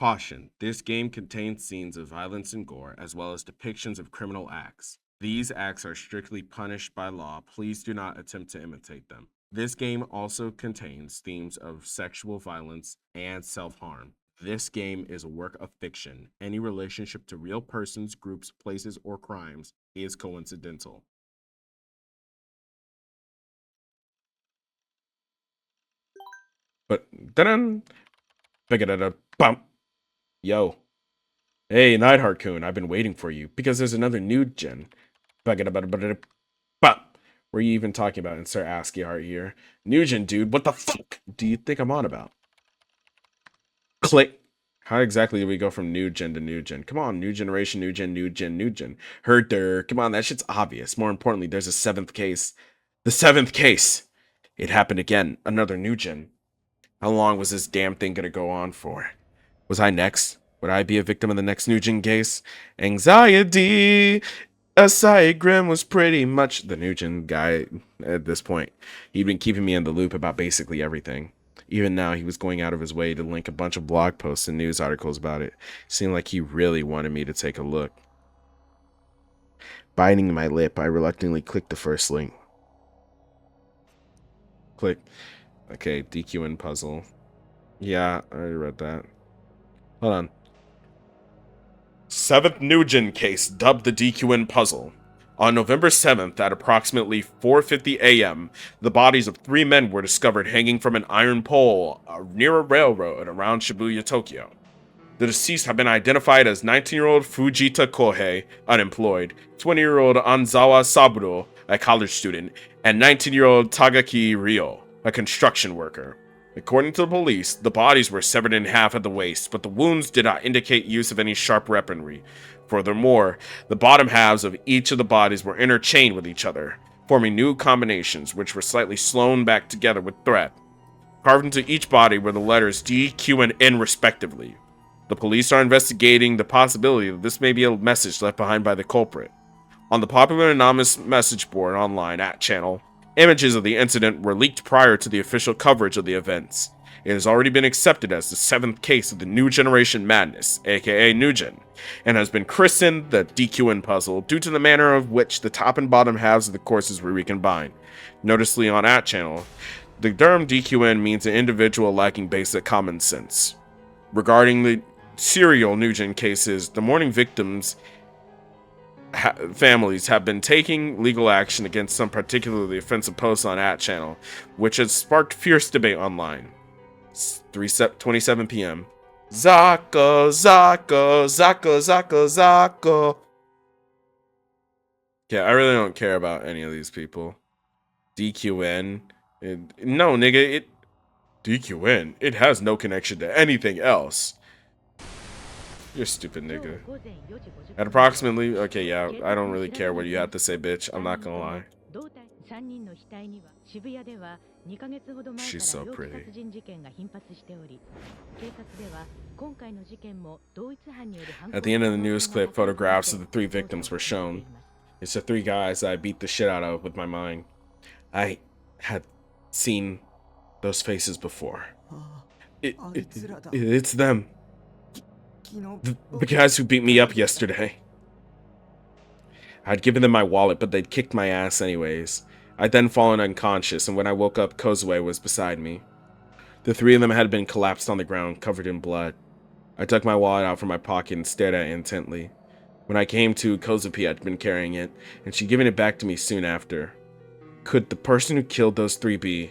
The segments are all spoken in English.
Caution: this game contains scenes of violence and gore, as well as depictions of criminal acts. These acts are strictly punished by law. Please do not attempt to imitate them. This game also contains themes of sexual violence and self harm. This game is a work of fiction. Any relationship to real persons, groups, places, or crimes is coincidental. But, dun bump. Yo. Hey, Neidhart-kun, I've been waiting for you because there's another new gen. What are you even talking about? Insert ASCII art here. Nugent, dude, what the fuck do you think I'm on about? Click. How exactly do we go from new gen to new gen? Come on, new generation, new gen, new gen, new gen. Herder. Come on, that shit's obvious. More importantly, there's a seventh case. The seventh case. It happened again. Another new gen. How long was this damn thing gonna go on for? Was I next? Would I be a victim of the next new gen case? Anxiety. Asai Grim was pretty much the Nugent guy at this point. He'd been keeping me in the loop about basically everything. Even now, he was going out of his way to link a bunch of blog posts and news articles about it. Seemed like he really wanted me to take a look. Biting my lip, I reluctantly clicked the first link. Click. Okay, DQN puzzle. Yeah, I already read that. Hold on. Seventh Nugent case, dubbed the DQN puzzle. On November 7th at approximately 4:50 a.m., the bodies of 3 men were discovered hanging from an iron pole near a railroad around Shibuya, Tokyo. The deceased have been identified as 19-year-old Fujita Kohei, unemployed, 20-year-old Anzawa Saburo, a college student, and 19-year-old Tagaki Ryo, a construction worker. According to the police, the bodies were severed in half at the waist, but the wounds did not indicate use of any sharp weaponry. Furthermore, the bottom halves of each of the bodies were interchained with each other, forming new combinations which were slightly sewn back together with thread. Carved into each body were the letters D, Q, and N respectively. The police are investigating the possibility that this may be a message left behind by the culprit. On the popular anonymous message board online at channel, images of the incident were leaked prior to the official coverage of the events. It has already been accepted as the 7th case of the New Generation Madness, aka Nugent, and has been christened the DQN puzzle due to the manner of which the top and bottom halves of the courses were recombined. Noticeably on at channel, the term DQN means an individual lacking basic common sense. Regarding the serial Nugent cases, the mourning victims' families have been taking legal action against some particularly offensive posts on at channel, which has sparked fierce debate online. 3:27 p.m. Zako, Zako, Zako, Zako, Zako. Yeah, I really don't care about any of these people. DQN. No, nigga, DQN. It has no connection to anything else. You're stupid, nigga. At approximately, okay, yeah, I don't really care what you have to say, bitch. I'm not gonna lie. She's so pretty. At the end of the news clip, photographs of the 3 victims were shown. It's the 3 guys I beat the shit out of with my mind. I had seen those faces before. It's them. The guys who beat me up yesterday. I'd given them my wallet, but they'd kicked my ass anyways. I'd then fallen unconscious, and when I woke up, Kozue was beside me. The 3 of them had been collapsed on the ground, covered in blood. I took my wallet out from my pocket and stared at it intently. When I came to, Kozupi had been carrying it, and she'd given it back to me soon after. Could the person who killed those 3 be?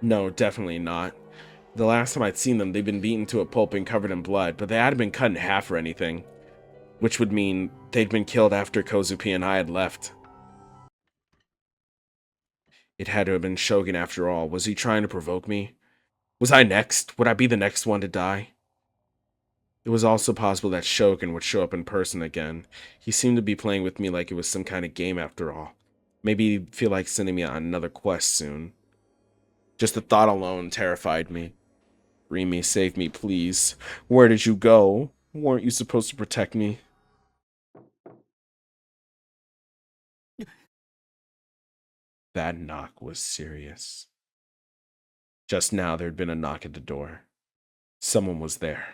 No, definitely not. The last time I'd seen them, they'd been beaten to a pulp and covered in blood, but they hadn't been cut in half or anything. Which would mean they'd been killed after Kozupi and I had left. It had to have been Shogun after all. Was he trying to provoke me? Was I next? Would I be the next one to die? It was also possible that Shogun would show up in person again. He seemed to be playing with me like it was some kind of game after all. Maybe he'd feel like sending me on another quest soon. Just the thought alone terrified me. Rimi, save me, please. Where did you go? Weren't you supposed to protect me? That knock was serious. Just now, there'd been a knock at the door. Someone was there.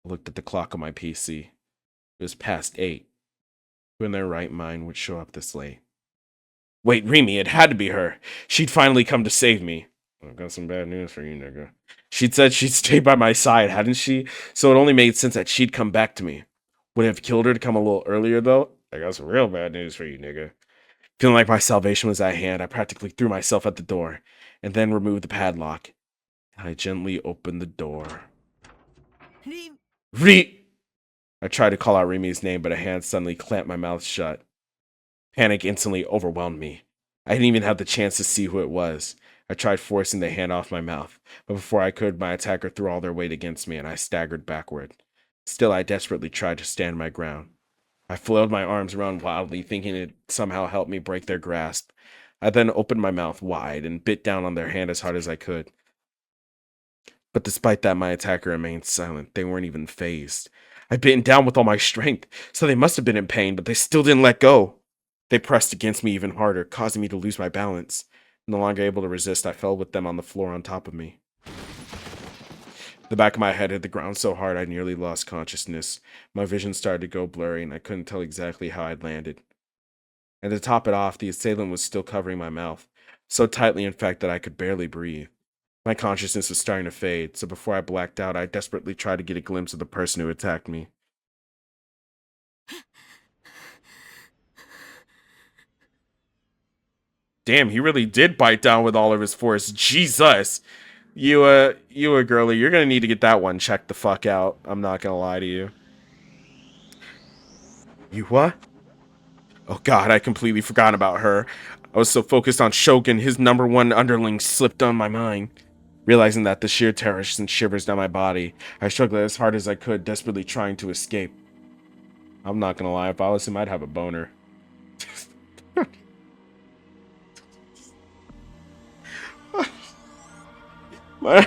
I looked at the clock on my PC. It was past 8. Who in their right mind would show up this late? Wait, Remy, it had to be her. She'd finally come to save me. I've got some bad news for you, nigga. She'd said she'd stay by my side, hadn't she? So it only made sense that she'd come back to me. Would it have killed her to come a little earlier, though? I got some real bad news for you, nigga. Feeling like my salvation was at hand, I practically threw myself at the door, and then removed the padlock. I gently opened the door. Re! I tried to call out Remy's name, but a hand suddenly clamped my mouth shut. Panic instantly overwhelmed me. I didn't even have the chance to see who it was. I tried forcing the hand off my mouth, but before I could, my attacker threw all their weight against me, and I staggered backward. Still, I desperately tried to stand my ground. I flailed my arms around wildly, thinking it'd somehow help me break their grasp. I then opened my mouth wide and bit down on their hand as hard as I could. But despite that, my attacker remained silent. They weren't even fazed. I bit down with all my strength, so they must have been in pain, but they still didn't let go. They pressed against me even harder, causing me to lose my balance. No longer able to resist, I fell with them on the floor on top of me. The back of my head hit the ground so hard I nearly lost consciousness. My vision started to go blurry, and I couldn't tell exactly how I'd landed. And to top it off, the assailant was still covering my mouth, so tightly in fact that I could barely breathe. My consciousness was starting to fade, so before I blacked out, I desperately tried to get a glimpse of the person who attacked me. Damn, he really did bite down with all of his force. Jesus! You girly, you're gonna need to get that one checked the fuck out. I'm not gonna lie to you. You what? Oh god, I completely forgot about her. I was so focused on Shogun, his number one underling slipped on my mind. Realizing that the sheer terror sent shivers down my body, I struggled as hard as I could, desperately trying to escape. I'm not gonna lie, if I was him, I'd have a boner. but,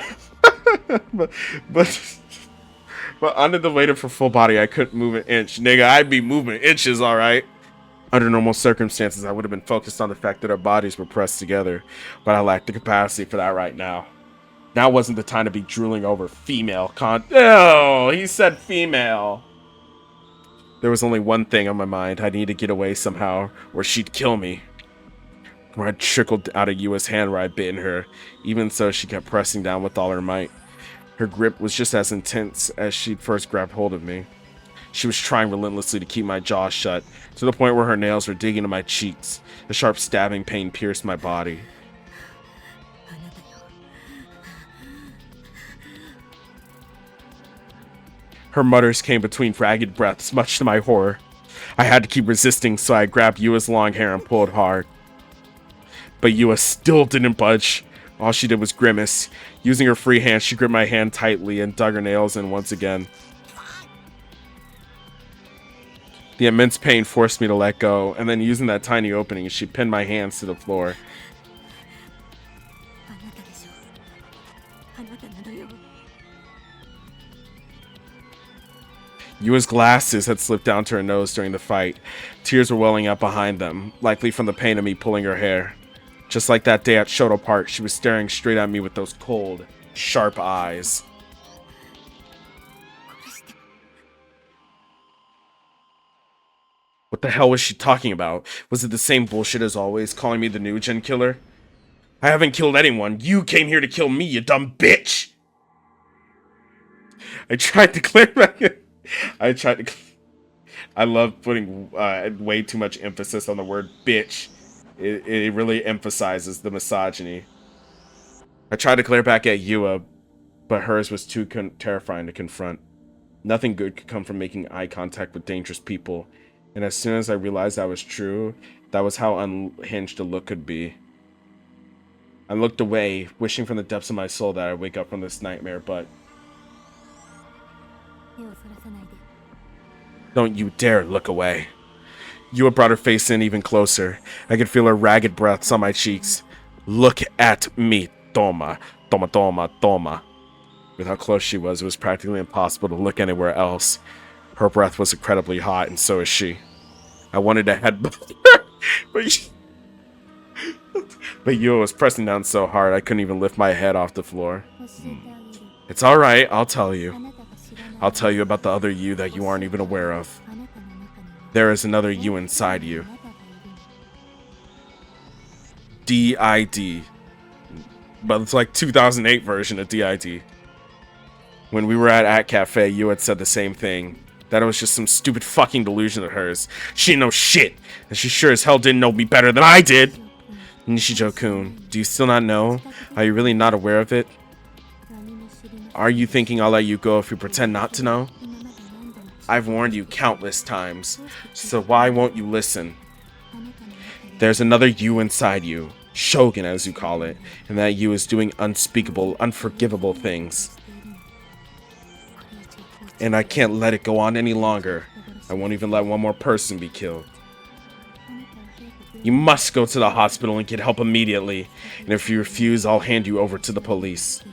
but under the weight of her full body, I couldn't move an inch. Nigga, I'd be moving inches, alright? Under normal circumstances, I would have been focused on the fact that our bodies were pressed together, but I lacked the capacity for that right now. Now wasn't the time to be drooling over female Oh, he said female. There was only one thing on my mind. I needed to get away somehow, or she'd kill me. Blood trickled out of Yua's hand where I'd bitten her. Even so, she kept pressing down with all her might. Her grip was just as intense as she'd first grabbed hold of me. She was trying relentlessly to keep my jaw shut, to the point where her nails were digging into my cheeks. A sharp stabbing pain pierced my body. Her mutters came between ragged breaths, much to my horror. I had to keep resisting, so I grabbed Yua's long hair and pulled hard. But Yua still didn't budge. All she did was grimace. Using her free hand, she gripped my hand tightly and dug her nails in once again. The immense pain forced me to let go, and then using that tiny opening, she pinned my hands to the floor. Yua's glasses had slipped down to her nose during the fight. Tears were welling up behind them, likely from the pain of me pulling her hair. Just like that day at Shoto Park, she was staring straight at me with those cold, sharp eyes. What the hell was she talking about? Was it the same bullshit as always, calling me the new gen killer? I haven't killed anyone. You came here to kill me, you dumb bitch! I tried to clear back. I love putting way too much emphasis on the word bitch. It really emphasizes the misogyny. I tried to glare back at Yua, but hers was too terrifying to confront. Nothing good could come from making eye contact with dangerous people, and as soon as I realized that was true, that was how unhinged a look could be. I looked away, wishing from the depths of my soul that I'd wake up from this nightmare, but... Don't you dare look away. Yua brought her face in even closer. I could feel her ragged breaths on my cheeks. Look at me, Toma. Toma, Toma, Toma. With how close she was, it was practically impossible to look anywhere else. Her breath was incredibly hot, and so is she. I wanted to headbutt her, But Yua was pressing down so hard I couldn't even lift my head off the floor. It's alright, I'll tell you. I'll tell you about the other you that you aren't even aware of. There is another you inside you. DID. But it's like 2008 version of DID. When we were at Cafe, you had said the same thing. That it was just some stupid fucking delusion of hers. She didn't know shit. And she sure as hell didn't know me better than I did. Nishijo-kun, do you still not know? Are you really not aware of it? Are you thinking I'll let you go if you pretend not to know? I've warned you countless times. So why won't you listen? There's another you inside you. Shogun, as you call it. And that you is doing unspeakable, unforgivable things. And I can't let it go on any longer. I won't even let one more person be killed. You must go to the hospital and get help immediately. And if you refuse, I'll hand you over to the police.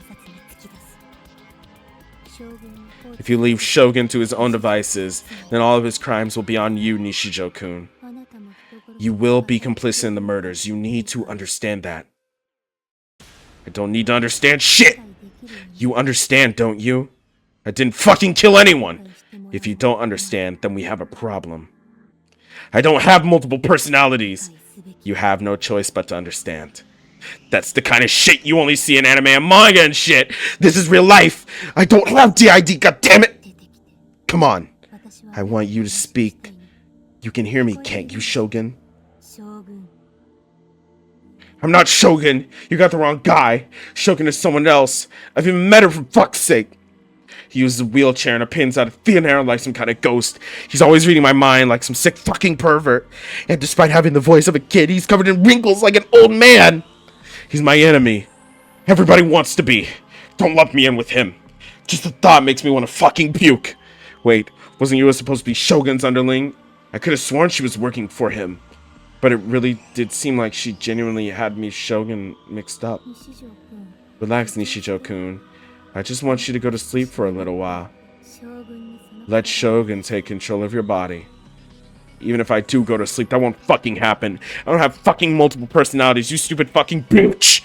If you leave Shogun to his own devices, then all of his crimes will be on you, Nishijo-kun. You will be complicit in the murders. You need to understand that. I don't need to understand shit! You understand, don't you? I didn't fucking kill anyone! If you don't understand, then we have a problem. I don't have multiple personalities! You have no choice but to understand. That's the kind of shit you only see in anime and manga and shit! This is real life! I don't have DID, goddammit! Come on. I want you to speak. You can hear me, can't you, Shogun? I'm not Shogun! You got the wrong guy! Shogun is someone else! I've even met her, for fuck's sake! He uses a wheelchair and appears out of thin air like some kind of ghost. He's always reading my mind like some sick fucking pervert. And despite having the voice of a kid, he's covered in wrinkles like an old man! He's my enemy. Everybody wants to be. Don't lump me in with him. Just the thought makes me want to fucking puke. Wait, wasn't Yua supposed to be Shogun's underling? I could have sworn she was working for him. But it really did seem like she genuinely had me Shogun mixed up. Relax, Nishijo-kun. I just want you to go to sleep for a little while. Let Shogun take control of your body. Even if I do go to sleep, that won't fucking happen. I don't have fucking multiple personalities, you stupid fucking bitch!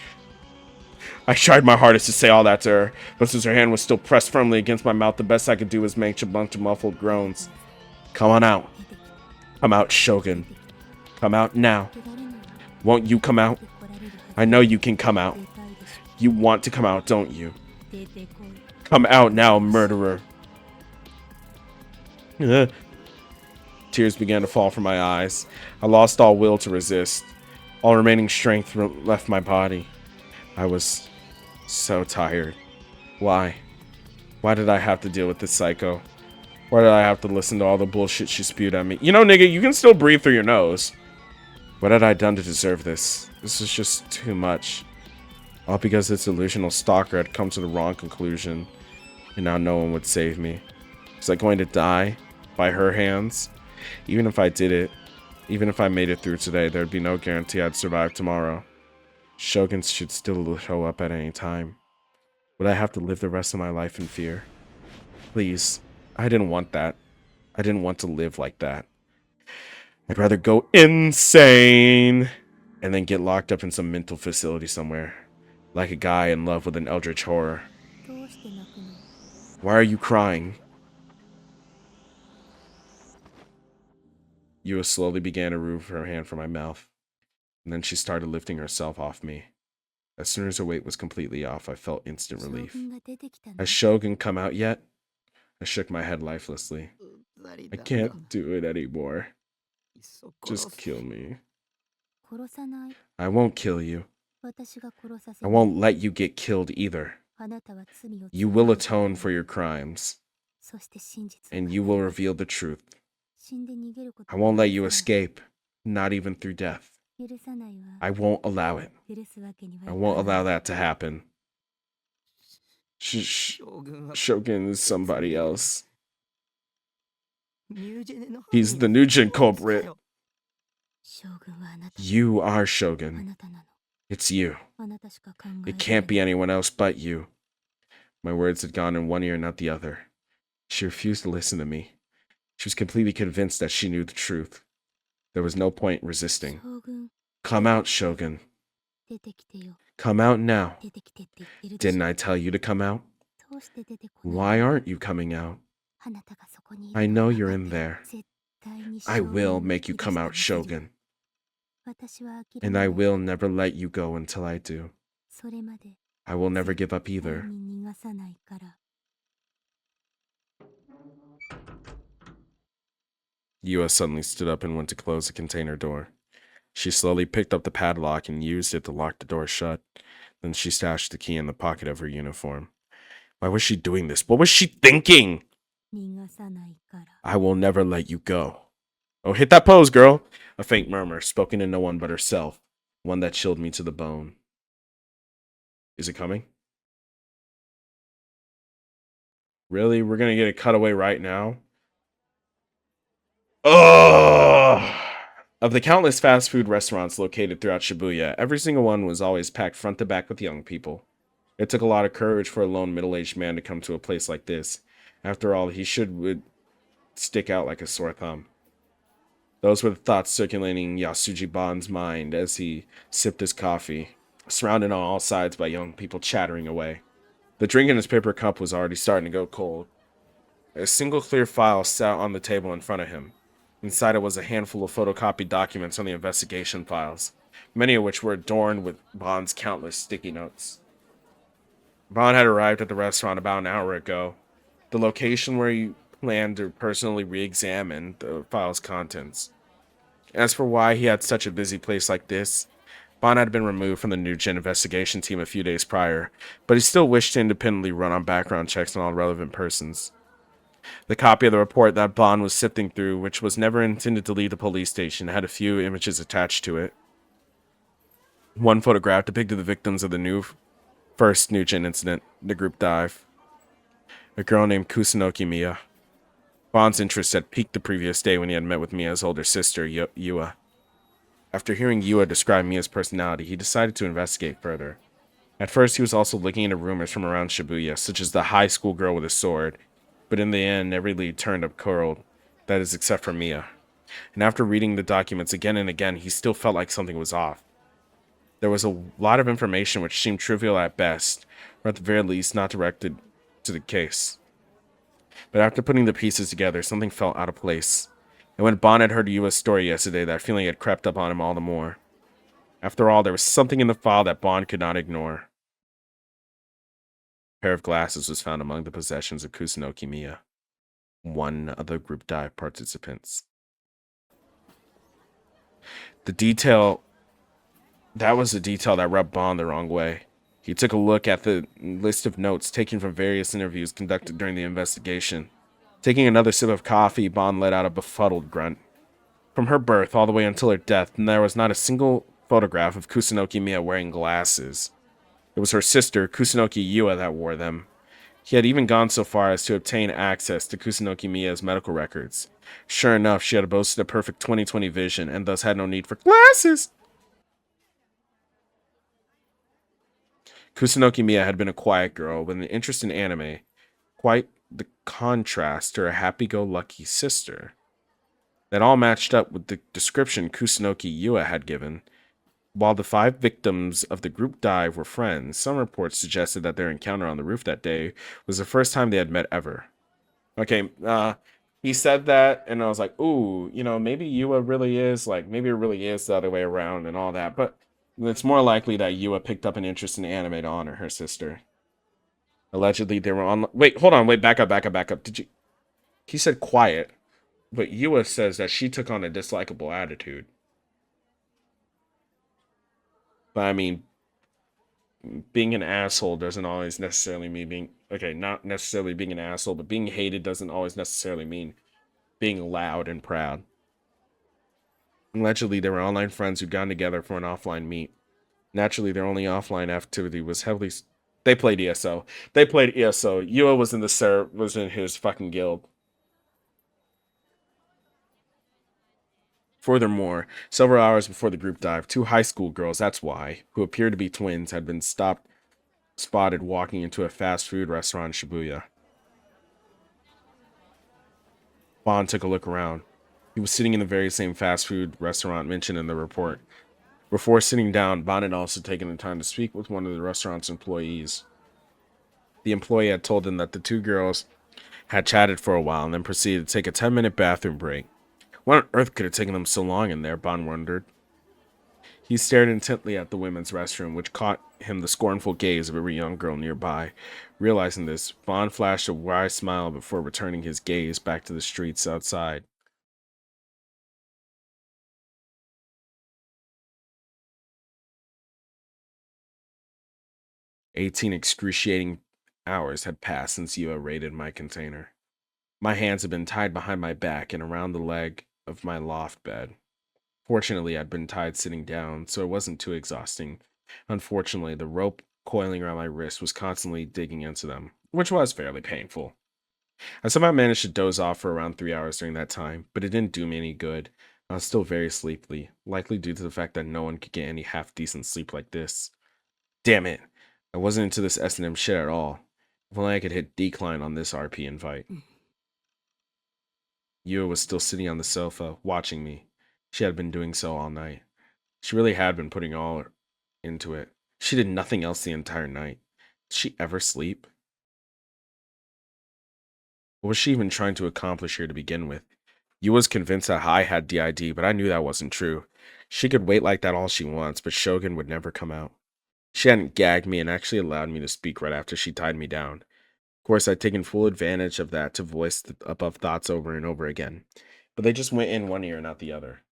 I tried my hardest to say all that to her, but since her hand was still pressed firmly against my mouth, the best I could do was make a bunch of muffled groans. Come on out. Come out, Shogun. Come out now. Won't you come out? I know you can come out. You want to come out, don't you? Come out now, murderer. Tears began to fall from my eyes. I lost all will to resist. All remaining strength left my body. I was so tired. Why? Why did I have to deal with this psycho? Why did I have to listen to all the bullshit she spewed at me? You know, nigga, you can still breathe through your nose. What had I done to deserve this? This is just too much. All because this delusional stalker had come to the wrong conclusion. And now no one would save me. Was I going to die? By her hands? Even if I did it, even if I made it through today, there'd be no guarantee I'd survive tomorrow. Shoguns should still show up at any time. Would I have to live the rest of my life in fear? Please, I didn't want that. I didn't want to live like that. I'd rather go insane and then get locked up in some mental facility somewhere. Like a guy in love with an eldritch horror. Why are you crying? Yua slowly began to remove her hand from my mouth, and then she started lifting herself off me. As soon as her weight was completely off, I felt instant relief. Has Shogun come out yet? I shook my head lifelessly. I can't do it anymore. Just kill me. I won't kill you. I won't let you get killed either. You will atone for your crimes, and you will reveal the truth. I won't let you escape, not even through death. I won't allow it. I won't allow that to happen. Shogun is somebody else. He's the new gen culprit. You are Shogun. It's you. It can't be anyone else but you. My words had gone in one ear, not the other. She refused to listen to me. She was completely convinced that she knew the truth. There was no point resisting. Come out, Shogun. Come out now. Didn't I tell you to come out? Why aren't you coming out? I know you're in there. I will make you come out, Shogun. And I will never let you go until I do. I will never give up either. Yua suddenly stood up and went to close the container door. She slowly picked up the padlock and used it to lock the door shut. Then she stashed the key in the pocket of her uniform. Why was she doing this? What was she thinking? I will never let you go. Oh, hit that pose, girl! A faint murmur, spoken to no one but herself. One that chilled me to the bone. Is it coming? Really? We're gonna get a cutaway right now? Ugh! Of the countless fast food restaurants located throughout Shibuya, every single one was always packed front to back with young people. It took a lot of courage for a lone middle-aged man to come to a place like this. After all, he would stick out like a sore thumb. Those were the thoughts circulating in Yasuji Ban's mind as he sipped his coffee, surrounded on all sides by young people chattering away. The drink in his paper cup was already starting to go cold. A single clear file sat on the table in front of him. Inside it was a handful of photocopied documents on the investigation files, many of which were adorned with Bond's countless sticky notes. Bond had arrived at the restaurant about an hour ago, the location where he planned to personally re-examine the file's contents. As for why he had such a busy place like this, Bond had been removed from the New Gen investigation team a few days prior, but he still wished to independently run on background checks on all relevant persons. The copy of the report that Bond was sifting through, which was never intended to leave the police station, had a few images attached to it. One photograph depicted the victims of the first New Gen incident, the group dive. A girl named Kusunoki Miya. Bond's interest had peaked the previous day when he had met with Miya's older sister, Yua. After hearing Yua describe Miya's personality, he decided to investigate further. At first, he was also looking into rumors from around Shibuya, such as the high school girl with a sword, but in the end, every lead turned up cold, that is, except for Miya. And after reading the documents again and again, he still felt like something was off. There was a lot of information which seemed trivial at best, or at the very least not directed to the case. But after putting the pieces together, something felt out of place. And when Bond had heard Yua's story yesterday, that feeling had crept up on him all the more. After all, there was something in the file that Bond could not ignore. A pair of glasses was found among the possessions of Kusunoki Miya, one of the group dive participants. That was the detail that rubbed Bond the wrong way. He took a look at the list of notes taken from various interviews conducted during the investigation. Taking another sip of coffee, Bond let out a befuddled grunt. From her birth all the way until her death, there was not a single photograph of Kusunoki Miya wearing glasses. It was her sister, Kusunoki Yua, that wore them. He had even gone so far as to obtain access to Kusunoki Miya's medical records. Sure enough, she had boasted a perfect 20/20 vision, and thus had no need for glasses. Kusunoki Miya had been a quiet girl with an interest in anime, quite the contrast to her happy-go-lucky sister. That all matched up with the description Kusunoki Yua had given. While the 5 victims of the group dive were friends, some reports suggested that their encounter on the roof that day was the first time they had met ever. Okay, he said that, and I was like, ooh, maybe Yua really is, maybe it really is the other way around and all that, but it's more likely that Yua picked up an interest in anime to honor her sister. Allegedly, they were on... Wait, hold on, back up. Did you... He said quiet, but Yua says that she took on a dislikable attitude. But I mean, being an asshole doesn't always necessarily mean being... Okay, not necessarily being an asshole, but being hated doesn't always necessarily mean being loud and proud. Allegedly, they were online friends who'd gone together for an offline meet. Naturally, their only offline activity was heavily... They played ESO. Yua was in his fucking guild. Furthermore, several hours before the group dive, 2 high school girls, that's why, who appeared to be twins, had been spotted walking into a fast food restaurant in Shibuya. Bond took a look around. He was sitting in the very same fast food restaurant mentioned in the report. Before sitting down, Bon had also taken the time to speak with one of the restaurant's employees. The employee had told him that the two girls had chatted for a while and then proceeded to take a 10-minute bathroom break. What on earth could have taken them so long in there, Bon wondered. He stared intently at the women's restroom, which caught him the scornful gaze of every young girl nearby. Realizing this, Bon flashed a wry smile before returning his gaze back to the streets outside. 18 excruciating hours had passed since Yua raided my container. My hands had been tied behind my back and around the leg of my loft bed. Fortunately, I'd been tied sitting down, so it wasn't too exhausting. Unfortunately, the rope coiling around my wrist was constantly digging into them, which was fairly painful. I somehow managed to doze off for around 3 hours during that time, but it didn't do me any good. I was still very sleepy, likely due to the fact that no one could get any half-decent sleep like this. Damn it! I wasn't into this S&M shit at all. If only I could hit decline on this RP invite. Yua was still sitting on the sofa, watching me. She had been doing so all night. She really had been putting all into it. She did nothing else the entire night. Did she ever sleep? What was she even trying to accomplish here to begin with? You was convinced that I had DID, but I knew that wasn't true. She could wait like that all she wants, but Shogun would never come out. She hadn't gagged me and actually allowed me to speak right after she tied me down. Of course, I'd taken full advantage of that to voice the above thoughts over and over again, but they just went in one ear and out the other.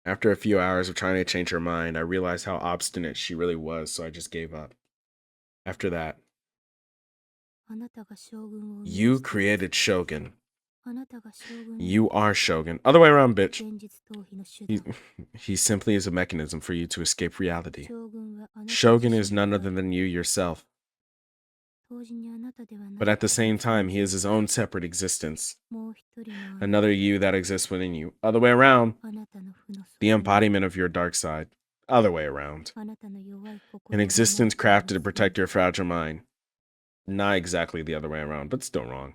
After a few hours of trying to change her mind, I realized how obstinate she really was, so I just gave up. After that, you created Shogun. You are Shogun. Other way around, bitch. He simply is a mechanism for you to escape reality. Shogun is none other than you yourself. But at the same time, he is his own separate existence. Another you that exists within you. Other way around. The embodiment of your dark side. Other way around. An existence crafted to protect your fragile mind. Not exactly the other way around, but still wrong.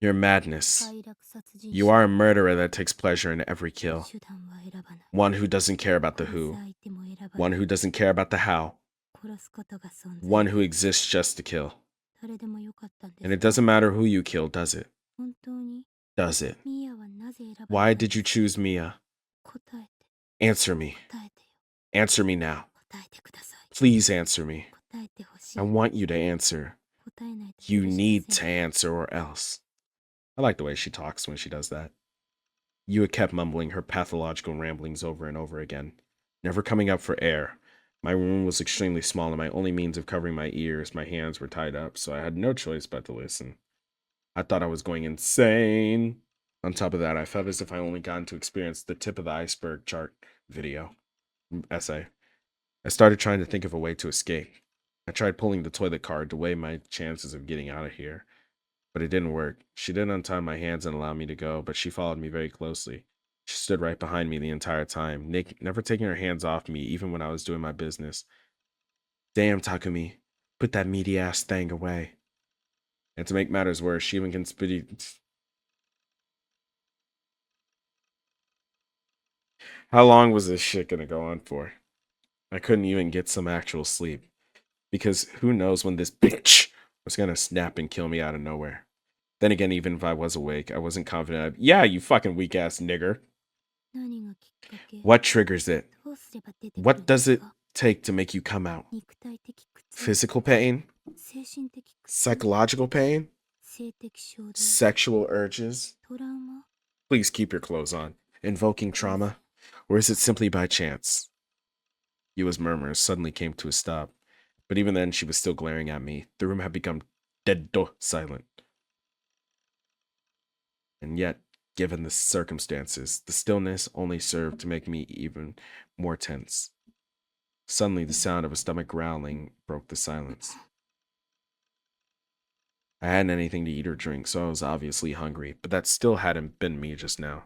Your madness. You are a murderer that takes pleasure in every kill. One who doesn't care about the who. One who doesn't care about the how. One who exists just to kill. And it doesn't matter who you kill, does it? Does it? Why did you choose Mia? Answer me. Answer me now. Please answer me. I want you to answer. You need to answer or else. I like the way she talks when she does that. Yua kept mumbling her pathological ramblings over and over again, never coming up for air. My room was extremely small, and my only means of covering my ears, my hands were tied up, so I had no choice but to listen. I thought I was going insane. On top of that, I felt as if I only gotten to experience the tip of the iceberg chart essay. I started trying to think of a way to escape. I tried pulling the toilet card to weigh my chances of getting out of here, but it didn't work. She didn't untie my hands and allow me to go, but she followed me very closely. She stood right behind me the entire time, never taking her hands off me, even when I was doing my business. Damn, Takumi, put that meaty ass thing away. And to make matters worse, she even conspired. How long was this shit gonna go on for? I couldn't even get some actual sleep. Because who knows when this bitch was gonna snap and kill me out of nowhere. Then again, even if I was awake, I wasn't confident. Yeah, you fucking weak ass nigger. What triggers it? What does it take to make you come out? Physical pain? Psychological pain? Sexual urges? Please keep your clothes on. Invoking trauma? Or is it simply by chance? Yua's murmurs suddenly came to a stop. But even then, she was still glaring at me. The room had become dead silent. And yet, given the circumstances, the stillness only served to make me even more tense. Suddenly, the sound of a stomach growling broke the silence. I hadn't anything to eat or drink, so I was obviously hungry, but that still hadn't been me just now.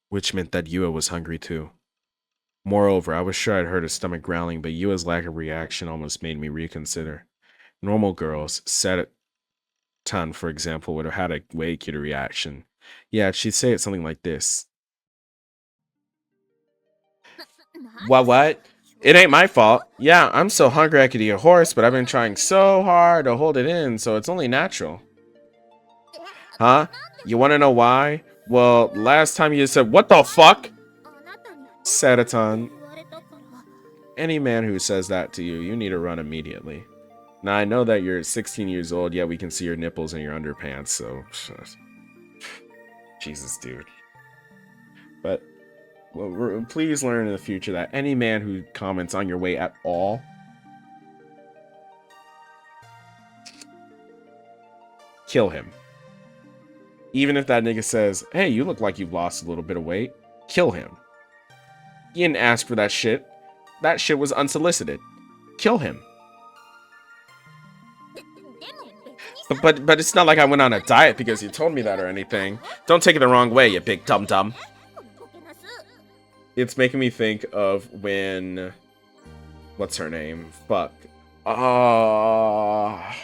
Which meant that Yua was hungry too. Moreover, I was sure I'd heard his stomach growling, but Yua's lack of reaction almost made me reconsider. Normal girls, Tan, for example, would have had a way cuter reaction. Yeah, she'd say it something like this. What? It ain't my fault. Yeah, I'm so hungry I could eat a horse, but I've been trying so hard to hold it in, so it's only natural. Huh? You want to know why? Well, last time you said, what the fuck? Sataton. Any man who says that to you, you need to run immediately. Now, I know that you're 16 years old, yet we can see your nipples in your underpants, so... Jesus, dude. But, well, please learn in the future that any man who comments on your weight at all... kill him. Even if that nigga says, hey, you look like you've lost a little bit of weight, kill him. You didn't ask for that shit. That shit was unsolicited. Kill him. But it's not like I went on a diet because you told me that or anything. Don't take it the wrong way, you big dum-dum. It's making me think of when... What's her name? Fuck. I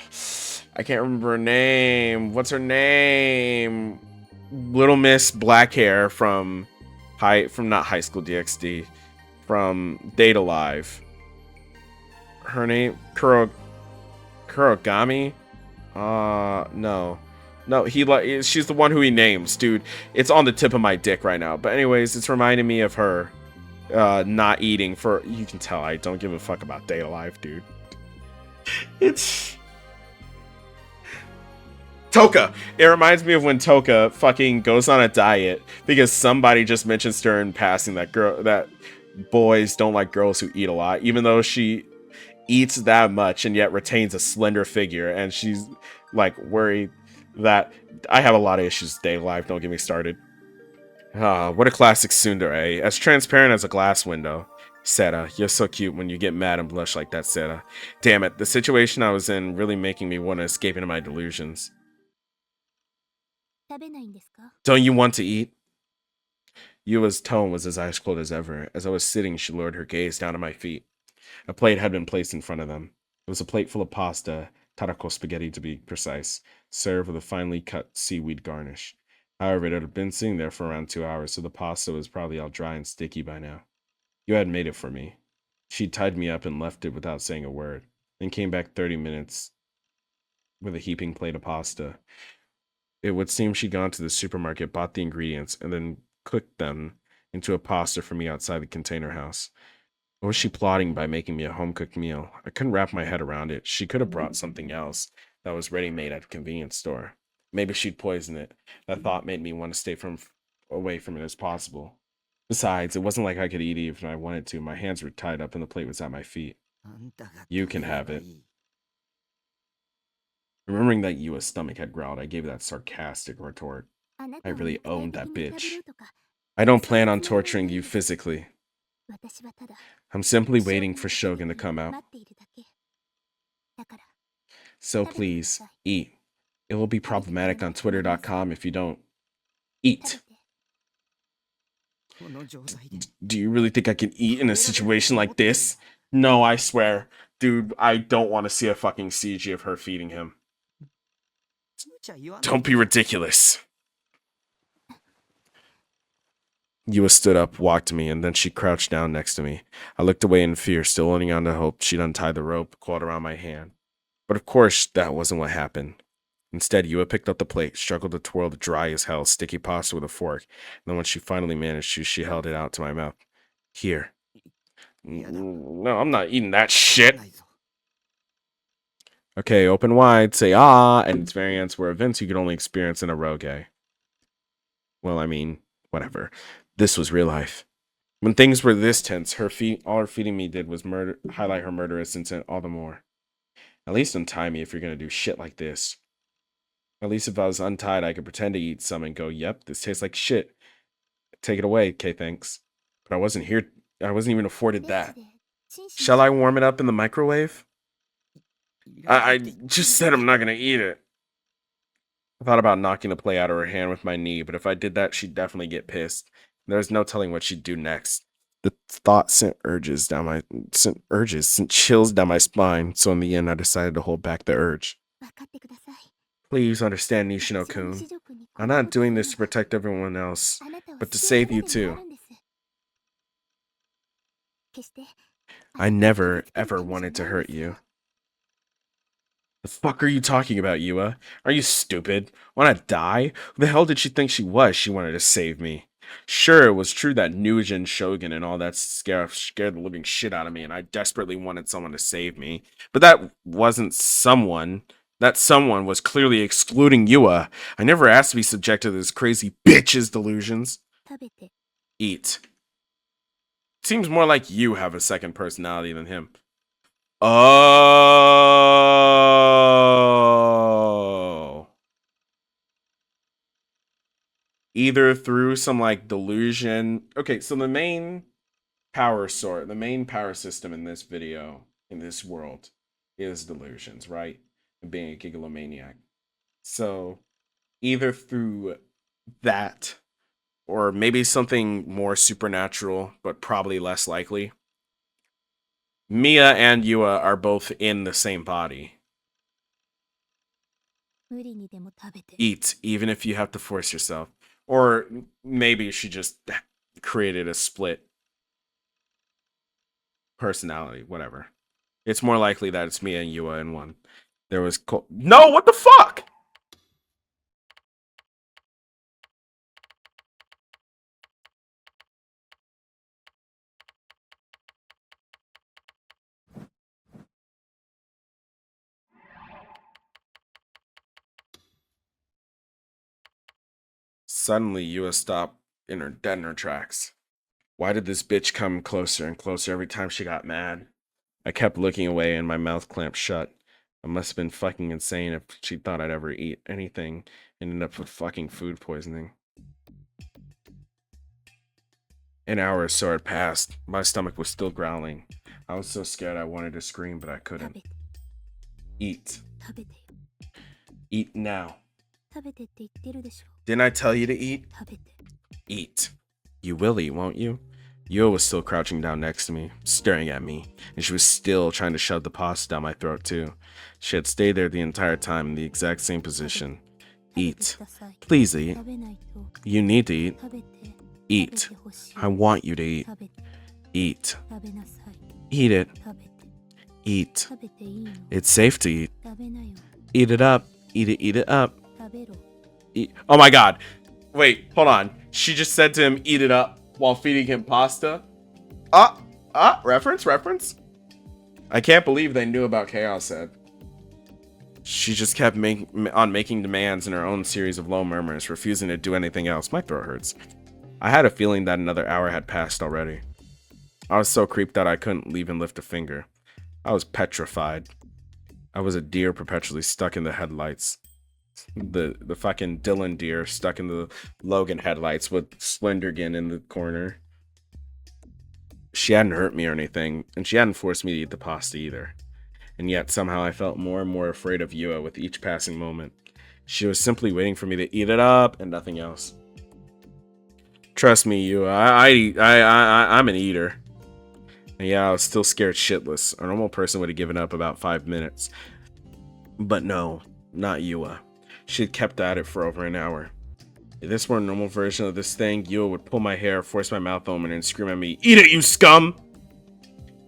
can't remember her name. What's her name? Little Miss Black Hair from not High School DxD, from Date Alive. Her name Kurogami? No. No, she's the one who he names, dude. It's on the tip of my dick right now. But anyways, it's reminding me of her not eating for... You can tell I don't give a fuck about Date Alive, dude. It's... Toka! It reminds me of when Toka fucking goes on a diet because somebody just mentions to her in passing that boys don't like girls who eat a lot, even though she eats that much and yet retains a slender figure, and she's like worried that I have a lot of issues with Date Alive, don't get me started. What a classic tsundere, as transparent as a glass window. Seta, you're so cute when you get mad and blush like that, Seta. Damn it, the situation I was in really making me want to escape into my delusions. Don't you want to eat? Yua's tone was as ice cold as ever. As I was sitting, she lowered her gaze down at my feet. A plate had been placed in front of them. It was a plate full of pasta, tarako spaghetti to be precise, served with a finely cut seaweed garnish. However, it had been sitting there for around 2 hours, so the pasta was probably all dry and sticky by now. You had made it for me. She tied me up and left it without saying a word, then came back 30 minutes with a heaping plate of pasta. It would seem she'd gone to the supermarket, bought the ingredients, and then cooked them into a pasta for me outside the container house. What was she plotting by making me a home-cooked meal? I couldn't wrap my head around it. She could have brought something else that was ready-made at a convenience store. Maybe she'd poison it. That thought made me want to stay away from it as possible. Besides, it wasn't like I could eat it if I wanted to. My hands were tied up and the plate was at my feet. You can have it. Remembering that Yua's stomach had growled, I gave that sarcastic retort. I really owned that bitch. I don't plan on torturing you physically. I'm simply waiting for Shogun to come out. So please, eat. It will be problematic on Twitter.com if you don't. Eat. Do you really think I can eat in a situation like this? No, I swear. Dude, I don't want to see a fucking CG of her feeding him. Don't be ridiculous. Yua stood up, walked to me, and then she crouched down next to me. I looked away in fear, still holding on to hope she'd untie the rope coiled around my hand. But of course, that wasn't what happened. Instead, Yua picked up the plate, struggled to twirl the dry as hell sticky pasta with a fork, and then when she finally managed to, she held it out to my mouth. Here. No, I'm not eating that shit. Okay, open wide, say ah, and its variants were events you could only experience in a roge. Well, I mean, whatever. This was real life. When things were this tense, all her feeding me did was highlight her murderous intent all the more. At least untie me if you're gonna do shit like this. At least if I was untied, I could pretend to eat some and go, yep, this tastes like shit. Take it away, K, thanks. But I wasn't even afforded that. Shall I warm it up in the microwave? I just said I'm not gonna eat it. I thought about knocking the plate out of her hand with my knee, but if I did that, she'd definitely get pissed. There was no telling what she'd do next. The thought sent chills down my spine, so in the end I decided to hold back the urge. Please understand, Nishino-kun. I'm not doing this to protect everyone else, but to save you too. I never, ever wanted to hurt you. The fuck are you talking about, Yua? Are you stupid? Wanna die? Who the hell did she think she was? She wanted to save me. Sure, it was true that Nujin Shogun and all that scared the living shit out of me, and I desperately wanted someone to save me. But that wasn't someone. That someone was clearly excluding Yua. I never asked to be subjected to this crazy bitch's delusions. Eat. Seems more like you have a second personality than him. Oh. Either through some like delusion. Okay, so the main power source, the main power system in this video, in this world, is delusions, right? And being a gigalomaniac. So either through that, or maybe something more supernatural, but probably less likely. Mia and Yua are both in the same body. Eat, even if you have to force yourself. Or maybe she just created a split personality, whatever. It's more likely that it's Mia and Yua in one. There was no, what the fuck? Suddenly, Yua stopped dead in her tracks. Why did this bitch come closer and closer every time she got mad? I kept looking away and my mouth clamped shut. I must have been fucking insane if she thought I'd ever eat anything and end up with fucking food poisoning. An hour or so had passed. My stomach was still growling. I was so scared I wanted to scream, but I couldn't. Eat. Eat now. Didn't I tell you to eat? Eat. You will eat, won't you? Yua was still crouching down next to me, staring at me, and she was still trying to shove the pasta down my throat too. She had stayed there the entire time in the exact same position. Eat. Please eat. You need to eat. Eat. I want you to eat. Eat. Eat it. Eat. It's safe to eat. Eat it up. Eat it up. Eat. Oh my god. Wait, hold on. She just said to him, eat it up, while feeding him pasta. Reference? I can't believe they knew about Chaos Head. She just kept making demands in her own series of low murmurs, refusing to do anything else. My throat hurts. I had a feeling that another hour had passed already. I was so creeped out I couldn't even lift a finger. I was petrified. I was a deer perpetually stuck in the headlights. The fucking Dylan deer stuck in the Logan headlights with Slendergan in the corner. She hadn't hurt me or anything, and she hadn't forced me to eat the pasta either. And yet somehow I felt more and more afraid of Yua with each passing moment. She was simply waiting for me to eat it up and nothing else. Trust me, Yua, I'm an eater. And yeah, I was still scared shitless. A normal person would have given up about 5 minutes. But no, not Yua. She had kept at it for over an hour. If this were a normal version of this thing, Yua would pull my hair, force my mouth open, and scream at me, "Eat it, you scum!"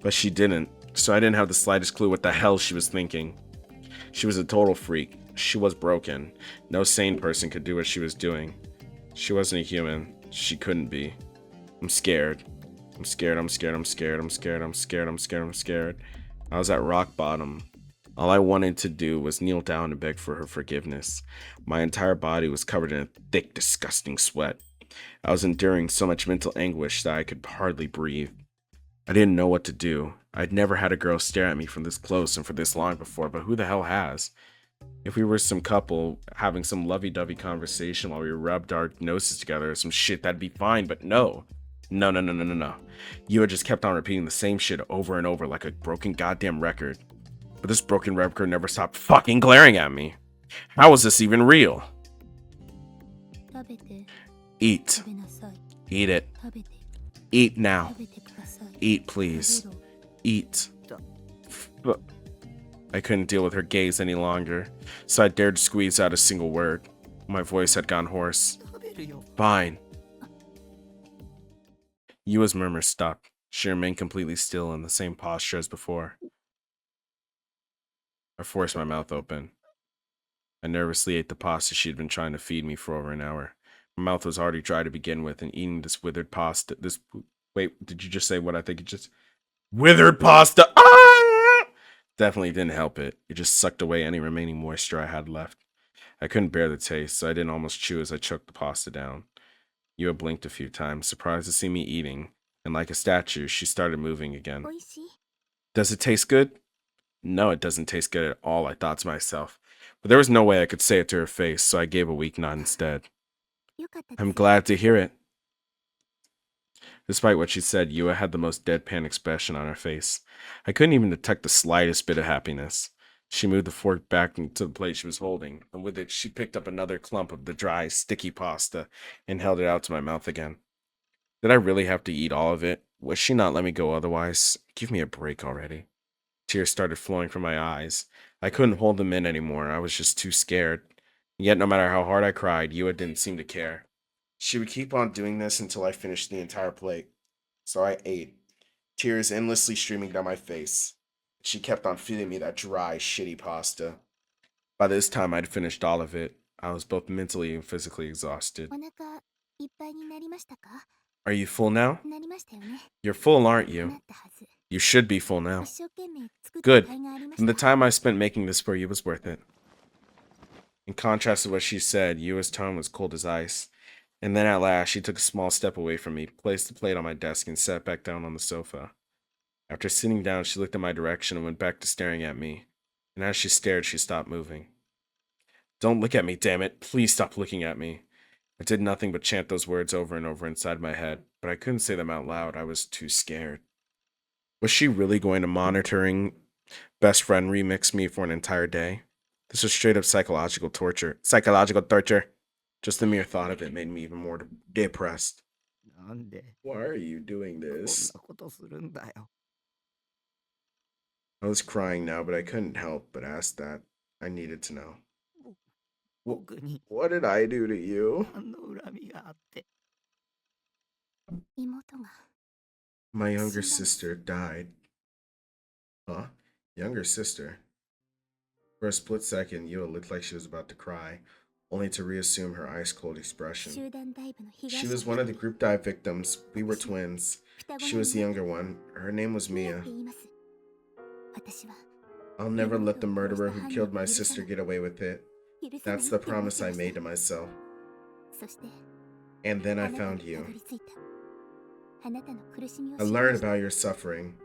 But she didn't, so I didn't have the slightest clue what the hell she was thinking. She was a total freak. She was broken. No sane person could do what she was doing. She wasn't a human. She couldn't be. I'm scared. I'm scared. I was at rock bottom. All I wanted to do was kneel down and beg for her forgiveness. My entire body was covered in a thick, disgusting sweat. I was enduring so much mental anguish that I could hardly breathe. I didn't know what to do. I'd never had a girl stare at me from this close and for this long before, but who the hell has? If we were some couple having some lovey-dovey conversation while we rubbed our noses together or some shit, that'd be fine, but no. No. Yua just kept on repeating the same shit over and over like a broken goddamn record. But this broken record never stopped fucking glaring at me. How is this even real? Eat. Eat it. Eat now. Eat, please. Eat. I couldn't deal with her gaze any longer, so I dared to squeeze out a single word. My voice had gone hoarse. Fine. Yua's murmur stopped. She remained completely still in the same posture as before. I forced my mouth open. I nervously ate the pasta she'd been trying to feed me for over an hour. My mouth was already dry to begin with, and eating this withered pasta. Wait, did you just say what I think it just. Withered pasta! Ah! Definitely didn't help it. It just sucked away any remaining moisture I had left. I couldn't bear the taste, so I didn't almost chew as I choked the pasta down. Yua blinked a few times, surprised to see me eating, and like a statue, she started moving again. Does it taste good? No, it doesn't taste good at all, I thought to myself. But there was no way I could say it to her face, so I gave a weak nod instead. I'm glad to hear it. Despite what she said, Yua had the most deadpan expression on her face. I couldn't even detect the slightest bit of happiness. She moved the fork back into the plate she was holding, and with it, she picked up another clump of the dry, sticky pasta and held it out to my mouth again. Did I really have to eat all of it? Would she not let me go otherwise? Give me a break already. Tears started flowing from my eyes. I couldn't hold them in anymore. I was just too scared. Yet, no matter how hard I cried, Yua didn't seem to care. She would keep on doing this until I finished the entire plate. So I ate, tears endlessly streaming down my face. She kept on feeding me that dry, shitty pasta. By this time, I'd finished all of it. I was both mentally and physically exhausted. Are you full now? You're full, aren't you? You should be full now. Good. And the time I spent making this for you was worth it. In contrast to what she said, Yua's tone was cold as ice. And then at last, she took a small step away from me, placed the plate on my desk, and sat back down on the sofa. After sitting down, she looked in my direction and went back to staring at me. And as she stared, she stopped moving. Don't look at me, damn it. Please stop looking at me. I did nothing but chant those words over and over inside my head, but I couldn't say them out loud. I was too scared. Was she really going to monitoring Best Friend remix me for an entire day? This was straight up psychological torture. Psychological torture. Just the mere thought of it made me even more depressed. Why are you doing this? I was crying now, but I couldn't help but ask that. I needed to know. What did I do to you? My younger sister died. Huh? Younger sister? For a split second, Yua looked like she was about to cry, only to reassume her ice-cold expression. She was one of the group dive victims. We were twins. She was the younger one. Her name was Mia. I'll never let the murderer who killed my sister get away with it. That's the promise I made to myself. And then I found you. I learned about your suffering.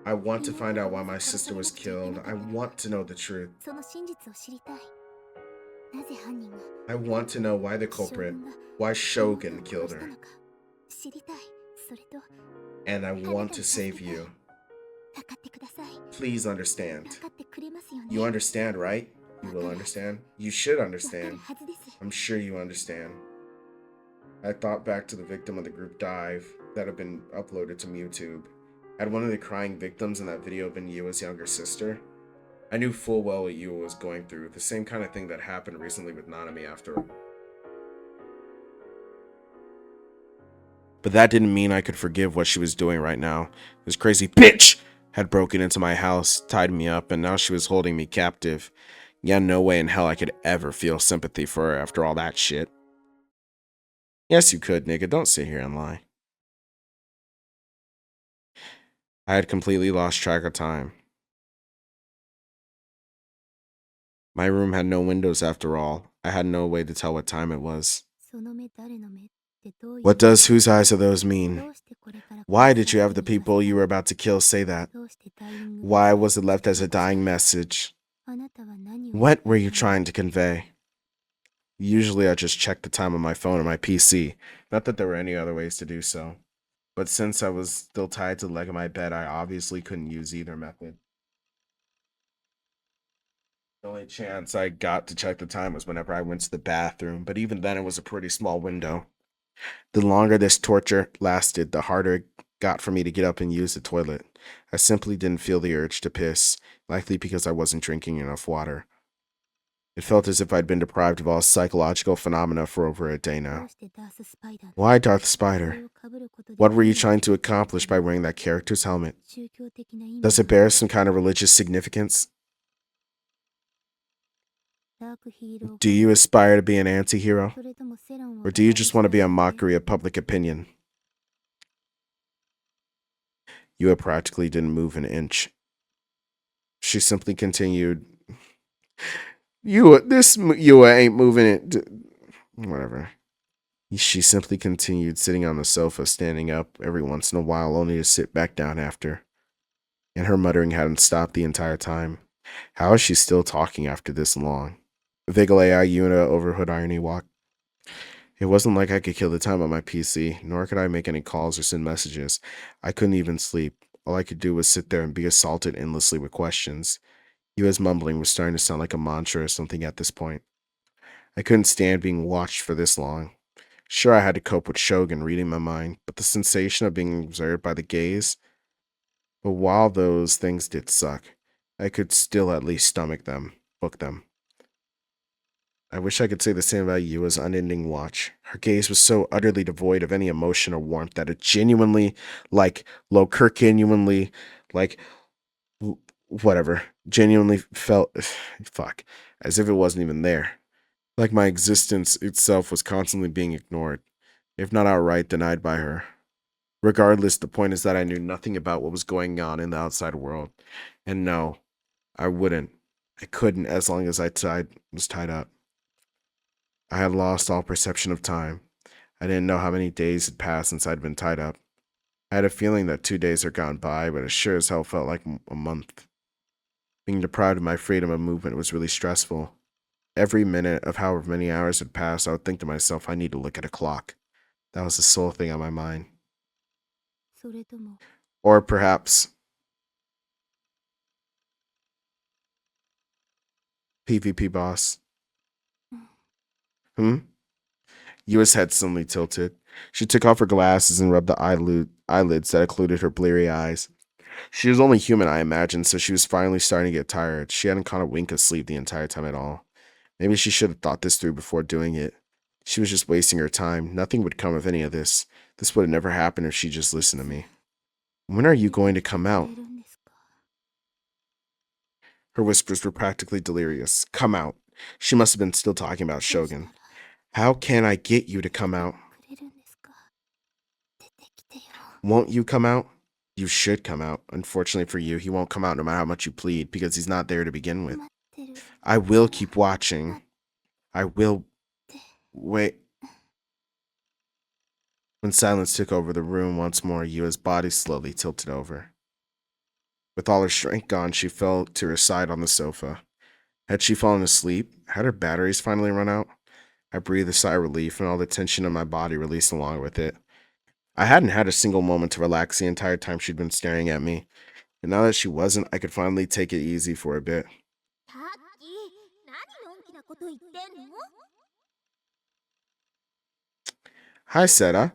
I want to find out why my sister was killed. I want to know the truth. I want to know why the culprit, why Shogun killed her. And I want to save you. Please understand. You understand, right? You will understand. You should understand. I'm sure you understand. I thought back to the victim of the group dive that had been uploaded to YouTube. Had one of the crying victims in that video been Yua's younger sister? I knew full well what Yua was going through, the same kind of thing that happened recently with Nanami after all. But that didn't mean I could forgive what she was doing right now. This crazy bitch had broken into my house, tied me up, and now she was holding me captive. Yeah, no way in hell I could ever feel sympathy for her after all that shit. Yes, you could, nigga. Don't sit here and lie. I had completely lost track of time. My room had no windows after all. I had no way to tell what time it was. What does whose eyes are those mean? Why did you have the people you were about to kill say that? Why was it left as a dying message? What were you trying to convey? Usually I just checked the time on my phone or my PC. Not that there were any other ways to do so. But since I was still tied to the leg of my bed, I obviously couldn't use either method. The only chance I got to check the time was whenever I went to the bathroom, but even then it was a pretty small window. The longer this torture lasted, the harder it got for me to get up and use the toilet. I simply didn't feel the urge to piss, likely because I wasn't drinking enough water. It felt as if I'd been deprived of all psychological phenomena for over a day now. Why Darth Spider? What were you trying to accomplish by wearing that character's helmet? Does it bear some kind of religious significance? Do you aspire to be an anti-hero? Or do you just want to be a mockery of public opinion? Yua practically didn't move an inch. She simply continued, Yua ain't moving it. Whatever. She simply continued sitting on the sofa, standing up every once in a while, only to sit back down after. And her muttering hadn't stopped the entire time. How is she still talking after this long? Vigalea Yuna overhood irony walk. It wasn't like I could kill the time on my PC, nor could I make any calls or send messages. I couldn't even sleep. All I could do was sit there and be assaulted endlessly with questions. Yua's mumbling was starting to sound like a mantra or something at this point. I couldn't stand being watched for this long. Sure, I had to cope with Shogun reading my mind, but the sensation of being observed by the gaze. But while those things did suck, I could still at least stomach them, book them. I wish I could say the same about Yua's unending watch. Her gaze was so utterly devoid of any emotion or warmth that it genuinely, genuinely felt, as if it wasn't even there. Like my existence itself was constantly being ignored, if not outright denied by her. Regardless, the point is that I knew nothing about what was going on in the outside world. And no, I couldn't as long as I was tied up. I had lost all perception of time. I didn't know how many days had passed since I'd been tied up. I had a feeling that 2 days had gone by, but it sure as hell felt like a month. Being deprived of my freedom of movement was really stressful. Every minute of however many hours had passed, I would think to myself, I need to look at a clock. That was the sole thing on my mind. Or perhaps PvP boss. Yua's head suddenly tilted. She took off her glasses and rubbed the eyelids that occluded her bleary eyes. She was only human, I imagined, so she was finally starting to get tired. She hadn't caught a wink of sleep the entire time at all. Maybe she should have thought this through before doing it. She was just wasting her time. Nothing would come of any of this. This would have never happened if she just listened to me. When are you going to come out? Her whispers were practically delirious. Come out. She must have been still talking about Shogun. How can I get you to come out? Won't you come out? You should come out. Unfortunately for you, he won't come out no matter how much you plead, because he's not there to begin with. I will keep watching. I will... Wait. When silence took over the room once more, Yua's body slowly tilted over. With all her strength gone, she fell to her side on the sofa. Had she fallen asleep? Had her batteries finally run out? I breathed a sigh of relief, and all the tension in my body released along with it. I hadn't had a single moment to relax the entire time she'd been staring at me, and now that she wasn't, I could finally take it easy for a bit. Hi, Seta.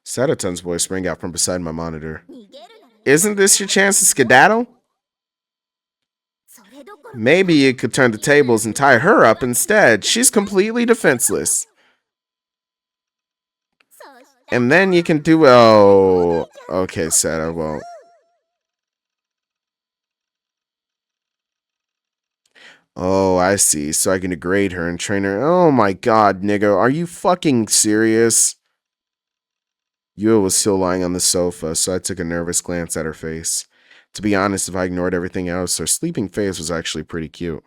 Setaton's voice rang out from beside my monitor. Isn't this your chance to skedaddle? Maybe you could turn the tables and tie her up instead. She's completely defenseless. And then you can do... Oh, okay, Seta, well... Oh, I see. So I can degrade her and train her. Oh my god, nigga. Are you fucking serious? Yua was still lying on the sofa, so I took a nervous glance at her face. To be honest, if I ignored everything else, her sleeping face was actually pretty cute.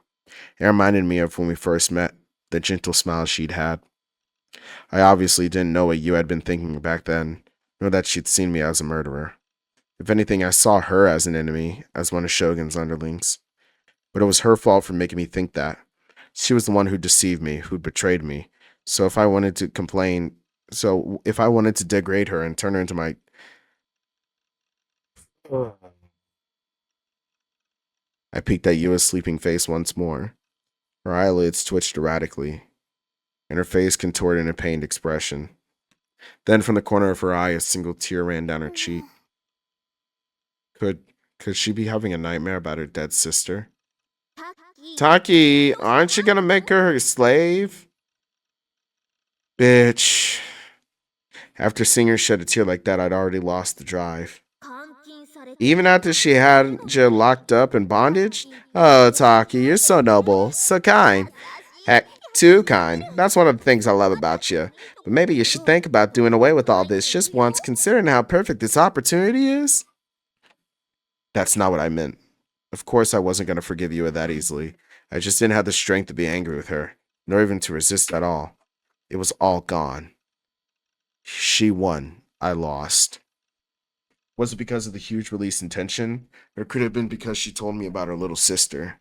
It reminded me of when we first met, the gentle smile she'd had. I obviously didn't know what Yua had been thinking back then, nor that she'd seen me as a murderer. If anything, I saw her as an enemy, as one of Shogun's underlings. But it was her fault for making me think that. She was the one who deceived me, who betrayed me. So if I wanted to degrade her and turn her into my... I peeked at Yua's sleeping face once more. Her eyelids twitched erratically, and her face contorted in a pained expression. Then from the corner of her eye, a single tear ran down her cheek. Could could she be having a nightmare about her dead sister? Taki, aren't you gonna make her a slave? Bitch. After seeing her shed a tear like that, I'd already lost the drive. Even after she had you locked up in bondage? Oh, Taki, you're so noble, so kind. Heck, too kind. That's one of the things I love about you. But maybe you should think about doing away with all this just once, considering how perfect this opportunity is. That's not what I meant. Of course, I wasn't going to forgive you that easily. I just didn't have the strength to be angry with her, nor even to resist at all. It was all gone. She won. I lost. Was it because of the huge release in tension? Or could it have been because she told me about her little sister?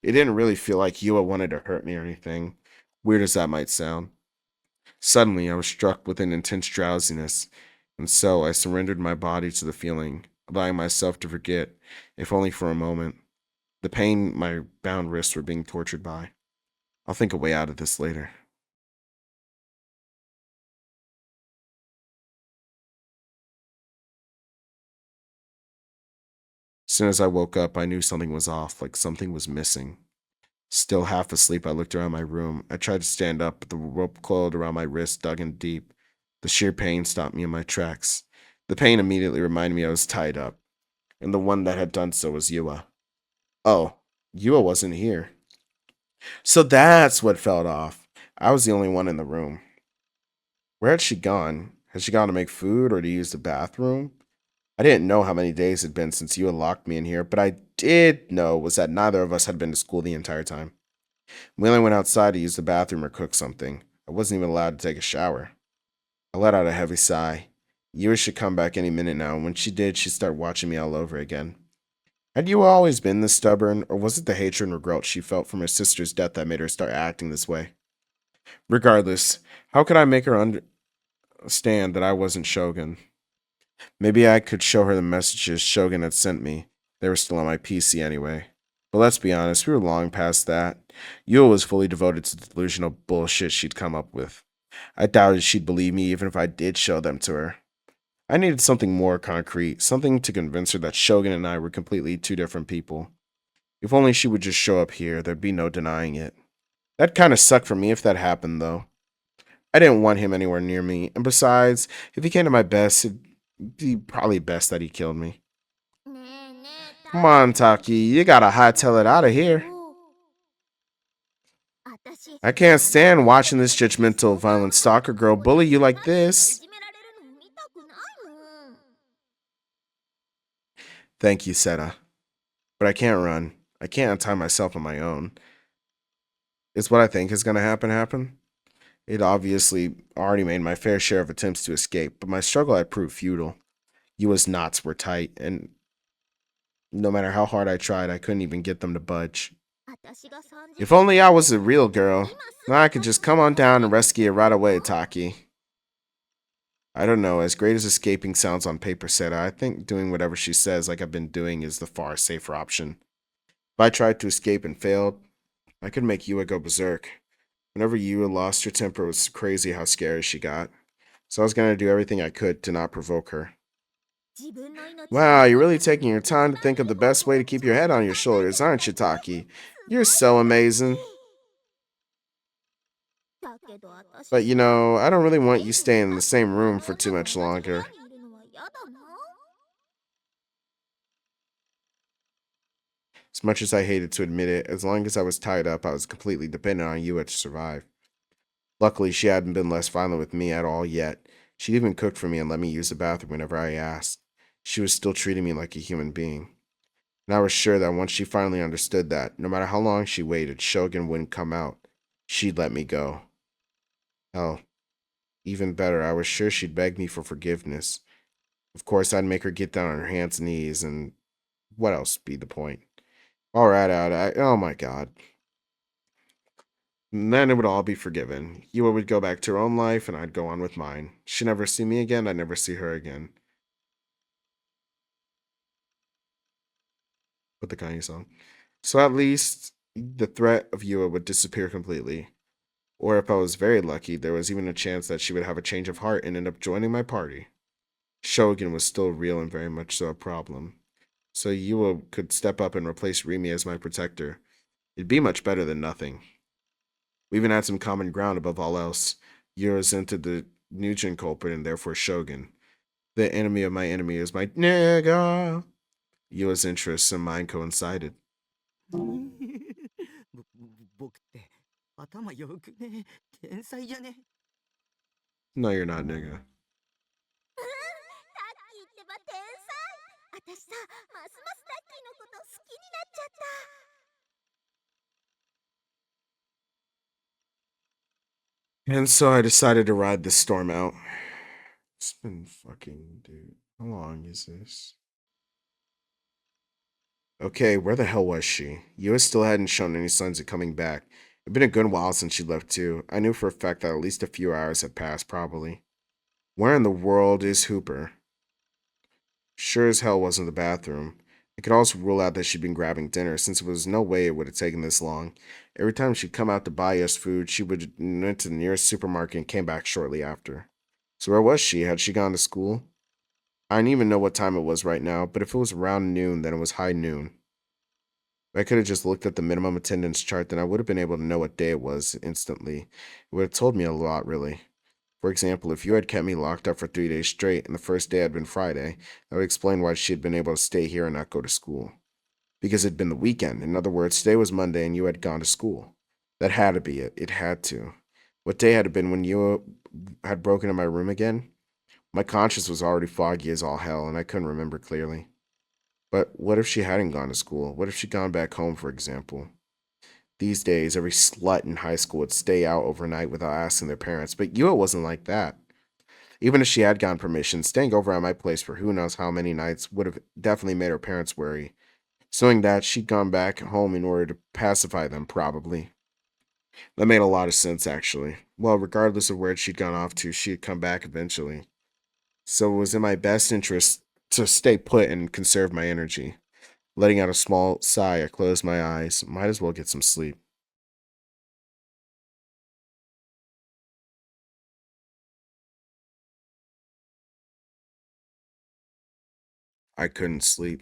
It didn't really feel like Yua wanted to hurt me or anything, weird as that might sound. Suddenly, I was struck with an intense drowsiness, and so I surrendered my body to the feeling, allowing myself to forget, if only for a moment, the pain my bound wrists were being tortured by. I'll think a way out of this later. As soon as I woke up, I knew something was off, like something was missing. Still half asleep, I looked around my room. I tried to stand up, but the rope coiled around my wrist dug in deep. The sheer pain stopped me in my tracks. The pain immediately reminded me I was tied up, and the one that had done so was Yua. Oh, Yua wasn't here. So that's what fell off. I was the only one in the room. Where had she gone? Had she gone to make food or to use the bathroom? I didn't know how many days had been since Yua locked me in here, but I did know was that neither of us had been to school the entire time. We only went outside to use the bathroom or cook something. I wasn't even allowed to take a shower. I let out a heavy sigh. Yua should come back any minute now, and when she did, she'd start watching me all over again. Had Yua always been this stubborn, or was it the hatred and regret she felt from her sister's death that made her start acting this way? Regardless, how could I make her understand that I wasn't Shogun? Maybe I could show her the messages Shogun had sent me. They were still on my PC anyway. But let's be honest, we were long past that. Yua was fully devoted to the delusional bullshit she'd come up with. I doubted she'd believe me even if I did show them to her. I needed something more concrete, something to convince her that Shogun and I were completely two different people. If only she would just show up here, there'd be no denying it. That kind of sucked for me if that happened, though. I didn't want him anywhere near me, and besides, if he came to my best, it'd be probably best that he killed me. Come on, Taki, you gotta hightail it out of here. I can't stand watching this judgmental, violent stalker girl bully you like this. Thank you, Seta. But I can't run. I can't untie myself on my own. Is what I think is gonna happen? It obviously already made my fair share of attempts to escape, but my struggle had proved futile. Yua's knots were tight, and no matter how hard I tried, I couldn't even get them to budge. If only I was a real girl. Now I could just come on down and rescue you right away, Taki. I don't know, as great as escaping sounds on paper, Seta, I think doing whatever she says like I've been doing is the far safer option. If I tried to escape and failed, I could make Yua go berserk. Whenever Yua lost her temper, it was crazy how scary she got. So I was going to do everything I could to not provoke her. Wow, you're really taking your time to think of the best way to keep your head on your shoulders, aren't you, Taki? You're so amazing. But I don't really want you staying in the same room for too much longer. As much as I hated to admit it, as long as I was tied up, I was completely dependent on Yua to survive. Luckily, she hadn't been less violent with me at all yet. She'd even cooked for me and let me use the bathroom whenever I asked. She was still treating me like a human being. And I was sure that once she finally understood that, no matter how long she waited, Shogun wouldn't come out. She'd let me go. Hell, even better, I was sure she'd beg me for forgiveness. Of course, I'd make her get down on her hands and knees, and what else be the point? All right, oh my god. And then it would all be forgiven. Yua would go back to her own life, and I'd go on with mine. She'd never see me again, I'd never see her again. Put the Kanye song. So at least the threat of Yua would disappear completely. Or if I was very lucky, there was even a chance that she would have a change of heart and end up joining my party. Shogun was still real and very much so a problem. So Yua could step up and replace Rimi as my protector. It'd be much better than nothing. We even had some common ground above all else. Yua resented the Nugent culprit and therefore Shogun. The enemy of my enemy is my nigga. Yua's interests and mine coincided. 僕って頭良くね天才じゃね No, you're not, nigga. タッキーってば天才。私さ、ますますタッキーのこと好きになっちゃった。And so I decided to ride the storm out. It's been fucking, dude. How long is this? Okay, where the hell was she? Yua still hadn't shown any signs of coming back. It'd been a good while since she left, too. I knew for a fact that at least a few hours had passed, probably. Where in the world is Hooper? Sure as hell wasn't the bathroom. I could also rule out that she'd been grabbing dinner, since there was no way it would have taken this long. Every time she'd come out to buy us food, she would went to the nearest supermarket and came back shortly after. So where was she? Had she gone to school? I didn't even know what time it was right now, but if it was around noon, then it was high noon. If I could have just looked at the minimum attendance chart, then I would have been able to know what day it was instantly. It would have told me a lot, really. For example, if you had kept me locked up for 3 days straight and the first day had been Friday, that would explain why she had been able to stay here and not go to school. Because it'd been the weekend. In other words, today was Monday and you had gone to school. That had to be it. It had to. What day had it been when you had broken in my room again? My conscience was already foggy as all hell, and I couldn't remember clearly. But what if she hadn't gone to school? What if she'd gone back home, for example? These days, every slut in high school would stay out overnight without asking their parents, but Yua wasn't like that. Even if she had gotten permission, staying over at my place for who knows how many nights would have definitely made her parents worry. Knowing that she'd gone back home in order to pacify them, probably. That made a lot of sense, actually. Well, regardless of where she'd gone off to, she'd come back eventually. So it was in my best interest to stay put and conserve my energy. Letting out a small sigh, I closed my eyes. Might as well get some sleep. I couldn't sleep.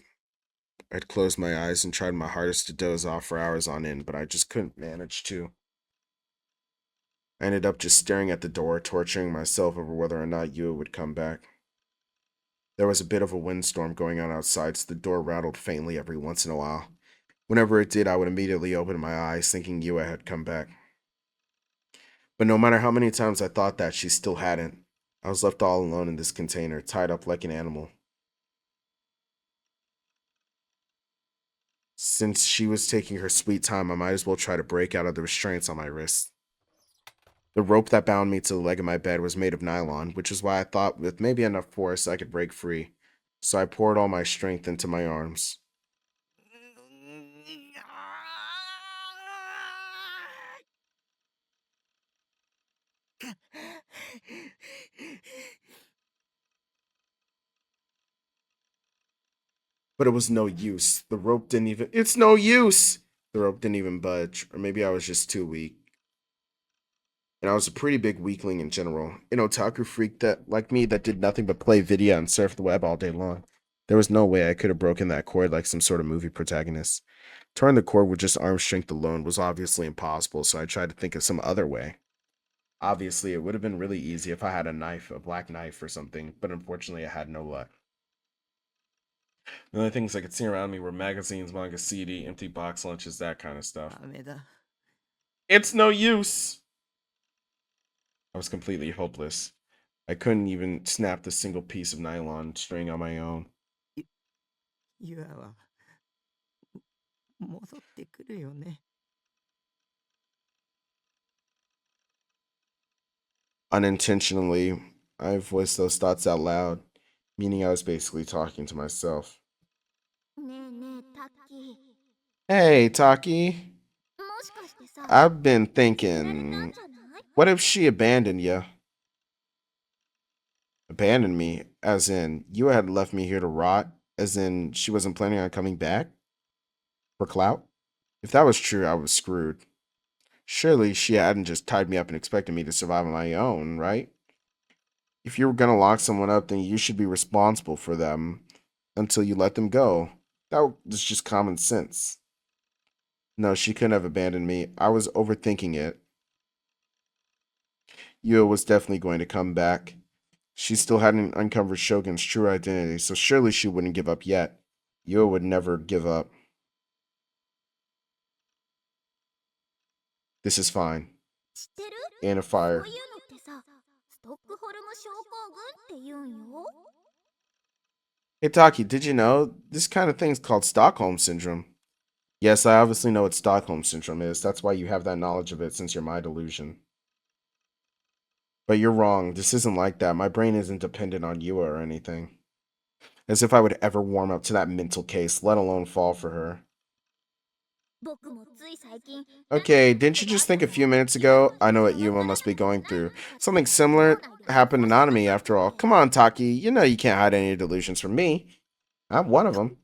I'd closed my eyes and tried my hardest to doze off for hours on end, but I just couldn't manage to. I ended up just staring at the door, torturing myself over whether or not Yua would come back. There was a bit of a windstorm going on outside, so the door rattled faintly every once in a while. Whenever it did, I would immediately open my eyes, thinking Yua had come back. But no matter how many times I thought that, she still hadn't. I was left all alone in this container, tied up like an animal. Since she was taking her sweet time, I might as well try to break out of the restraints on my wrists. The rope that bound me to the leg of my bed was made of nylon, which is why I thought with maybe enough force I could break free. So I poured all my strength into my arms. But it was no use. The rope didn't even. It's no use! The rope didn't even budge, or maybe I was just too weak. And I was a pretty big weakling in general. An otaku freak that, like me, that did nothing but play video and surf the web all day long. There was no way I could have broken that cord like some sort of movie protagonist. Tearing the cord with just arm strength alone was obviously impossible, so I tried to think of some other way. Obviously, it would have been really easy if I had a knife, a black knife or something, but unfortunately I had no luck. The only things I could see around me were magazines, manga, CD, empty box lunches, that kind of stuff. ダメだ It's no use! I was completely hopeless. I couldn't even snap the single piece of nylon string on my own. ユアは戻ってくるよね Unintentionally, I voiced those thoughts out loud, meaning I was basically talking to myself. ねえねえ、タッキー。 Hey, Taki. もしかしてさ、 I've been 振られたん thinking, じゃない？ what if she abandoned you? Abandoned me? As in, you had left me here to rot? As in, she wasn't planning on coming back? For clout? If that was true, I was screwed. Surely she hadn't just tied me up and expected me to survive on my own, right? If you were gonna lock someone up, then you should be responsible for them until you let them go. That was just common sense. No, she couldn't have abandoned me. I was overthinking it. Yua was definitely going to come back. She still hadn't uncovered Shogun's true identity, so surely she wouldn't give up yet. Yua would never give up. This is fine. 知ってる And a そう fire. いうのってさ、ストックホルム症候群って言うんよ。 Hey Taki, did you know this kind of thing's called Stockholm Syndrome? Yes, I obviously know what Stockholm Syndrome is. That's why you have that knowledge of it since you're my delusion. But you're wrong. This isn't like that. My brain isn't dependent on Yua or anything. As if I would ever warm up to that mental case, let alone fall for her. 僕もつい最近 Okay, didn't you just think a few minutes ago? I know what Yuma must be going through. Something similar happened to Nanami after all. Come on, Taki. You know you can't hide any delusions from me. I'm one of them.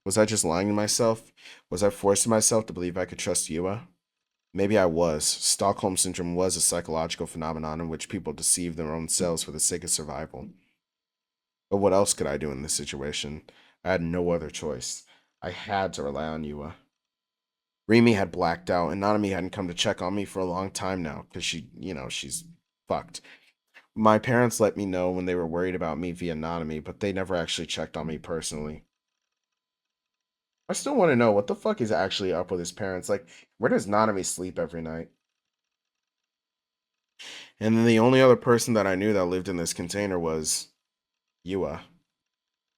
Was I just lying to myself? Was I forcing myself to believe I could trust Yua? Maybe I was. Stockholm Syndrome was a psychological phenomenon in which people deceive their own selves for the sake of survival. But what else could I do in this situation? I had no other choice. I had to rely on Yua. Rimi had blacked out, and Nanami hadn't come to check on me for a long time now, because she's fucked. My parents let me know when they were worried about me via Nanami, but they never actually checked on me personally. I still want to know what the fuck is actually up with his parents. Like, where does Nanami sleep every night? And then the only other person that I knew that lived in this container was Yua.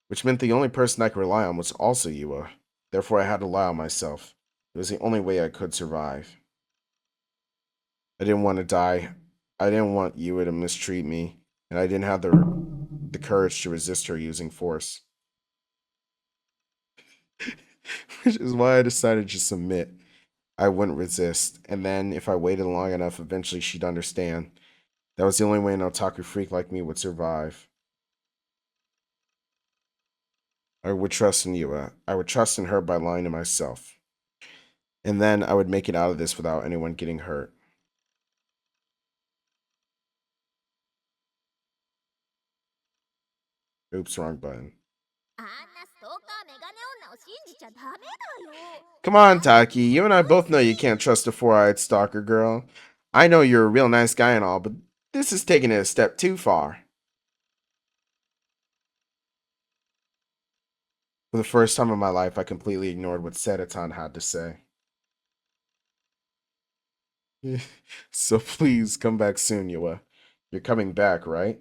Which meant the only person I could rely on was also Yua. Therefore, I had to rely on myself. It was the only way I could survive. I didn't want to die. I didn't want Yua to mistreat me. And I didn't have the courage to resist her using force. Which is why I decided to submit. I wouldn't resist. And then, if I waited long enough, eventually she'd understand. That was the only way an otaku freak like me would survive. I would trust in Yua. I would trust in her by lying to myself. And then I would make it out of this without anyone getting hurt. Oops, wrong button. あんなストーカーメガネ女を信じちゃダメだよ。 Come on, Taki. You and I both know you can't trust a four-eyed stalker girl. I know you're a real nice guy and all, but this is taking it a step too far. For the first time in my life, I completely ignored what Sedaton had to say. So please come back soon, Yua. You're coming back, right?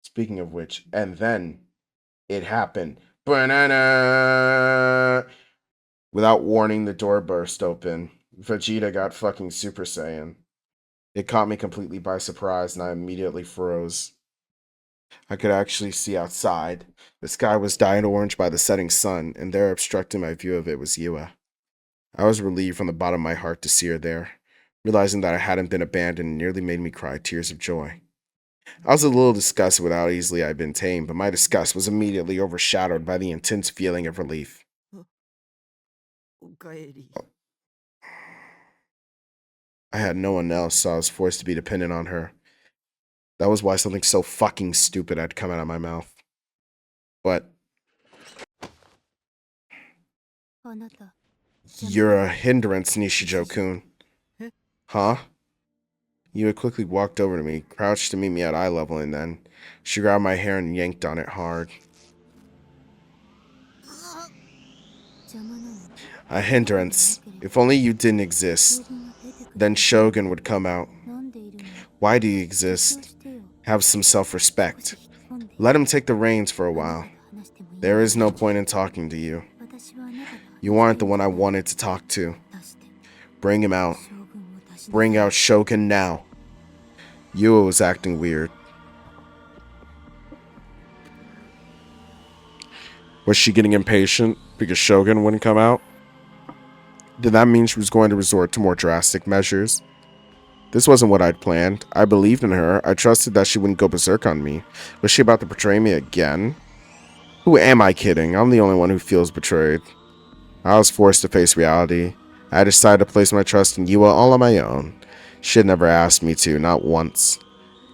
Speaking of which, and then it happened. Banana! Without warning, the door burst open. Vegeta got fucking Super Saiyan. It caught me completely by surprise, and I immediately froze. I could actually see outside. The sky was dyed orange by the setting sun, and there obstructing my view of it was Yua. I was relieved from the bottom of my heart to see her there. Realizing that I hadn't been abandoned nearly made me cry tears of joy. I was a little disgusted with how easily I'd been tamed, but my disgust was immediately overshadowed by the intense feeling of relief. おかえり。 I had no one else, so I was forced to be dependent on her. That was why something so fucking stupid had come out of my mouth. But あなた you're a hindrance, Nishijo-kun. Huh? Yua quickly walked over to me, crouched to meet me at eye level, and then she grabbed my hair and yanked on it hard. 邪魔なの。 A hindrance. If only you didn't exist, then Shogun would come out. なんでいるの？ Why do you どう exist? してよ。 Have some self-respect. 少し引っ込んで。 Let him take the reins for a while. 話してもいい？ There is no point in talking to you. 私はあなたが You aren't the one I wanted to talk to. 出して。 Bring him out. 将軍を出しな。 Bring out Shogun now. Yua was acting weird. Was she getting impatient because Shogun wouldn't come out? Did that mean she was going to resort to more drastic measures? This wasn't what I'd planned. I believed in her. I trusted that she wouldn't go berserk on me. Was she about to betray me again? Who am I kidding? I'm the only one who feels betrayed. I was forced to face reality. I decided to place my trust in Yua all on my own. She had never asked me to, not once.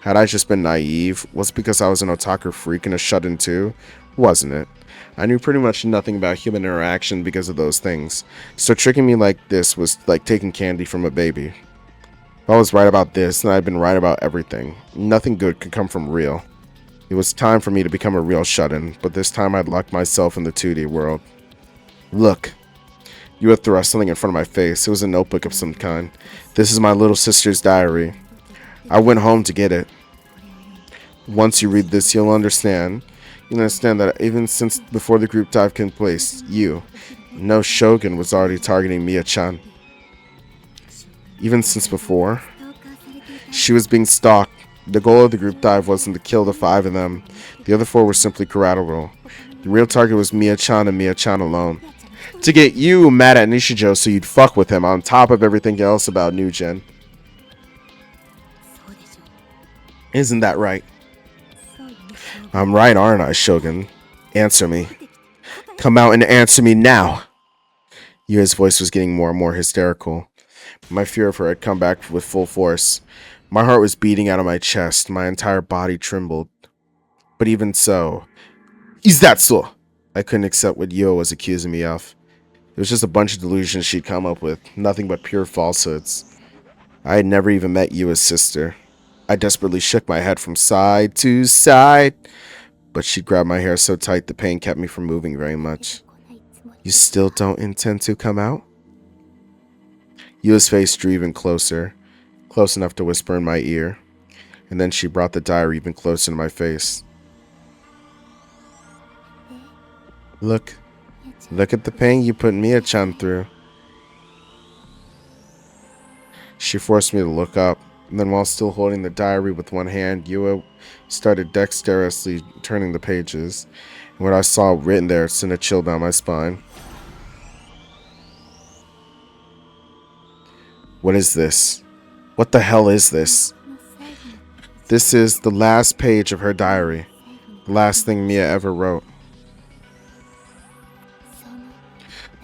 Had I just been naive? Was it because I was an otaku freak and a shut-in too? Wasn't it? I knew pretty much nothing about human interaction because of those things. So tricking me like this was like taking candy from a baby. If I was right about this, then I'd been right about everything. Nothing good could come from real. It was time for me to become a real shut-in, but this time I'd locked myself in the 2D world. Look. You had thrust something in front of my face. It was a notebook of some kind. This is my little sister's diary. I went home to get it. Once you read this, you'll understand. You'll understand that even since before the group dive took place, no Shogun was already targeting Mia-chan. Even since before, she was being stalked. The goal of the group dive wasn't to kill the 5 of them. The other 4 were simply collateral. The real target was Mia-chan and Mia-chan alone. To get you mad at Nishijo so you'd fuck with him on top of everything else about New Gen. Isn't that right? I'm right, aren't I, Shogun? Answer me. Come out and answer me now. Yua's voice was getting more and more hysterical. My fear of her had come back with full force. My heart was beating out of my chest. My entire body trembled. But even so, is that so? I couldn't accept what Yua was accusing me of. It was just a bunch of delusions she'd come up with, nothing but pure falsehoods. I had never even met Yua's sister. I desperately shook my head from side to side, but she grabbed my hair so tight the pain kept me from moving very much. You still don't intend to come out? Yua's face drew even closer, close enough to whisper in my ear, and then she brought the diary even closer to my face. Look at the pain you put Mia-chan through. She forced me to look up, and then while still holding the diary with one hand, Yua started dexterously turning the pages, and what I saw written there sent a chill down my spine. What is this? What the hell is this? This is the last page of her diary, the last thing Mia ever wrote.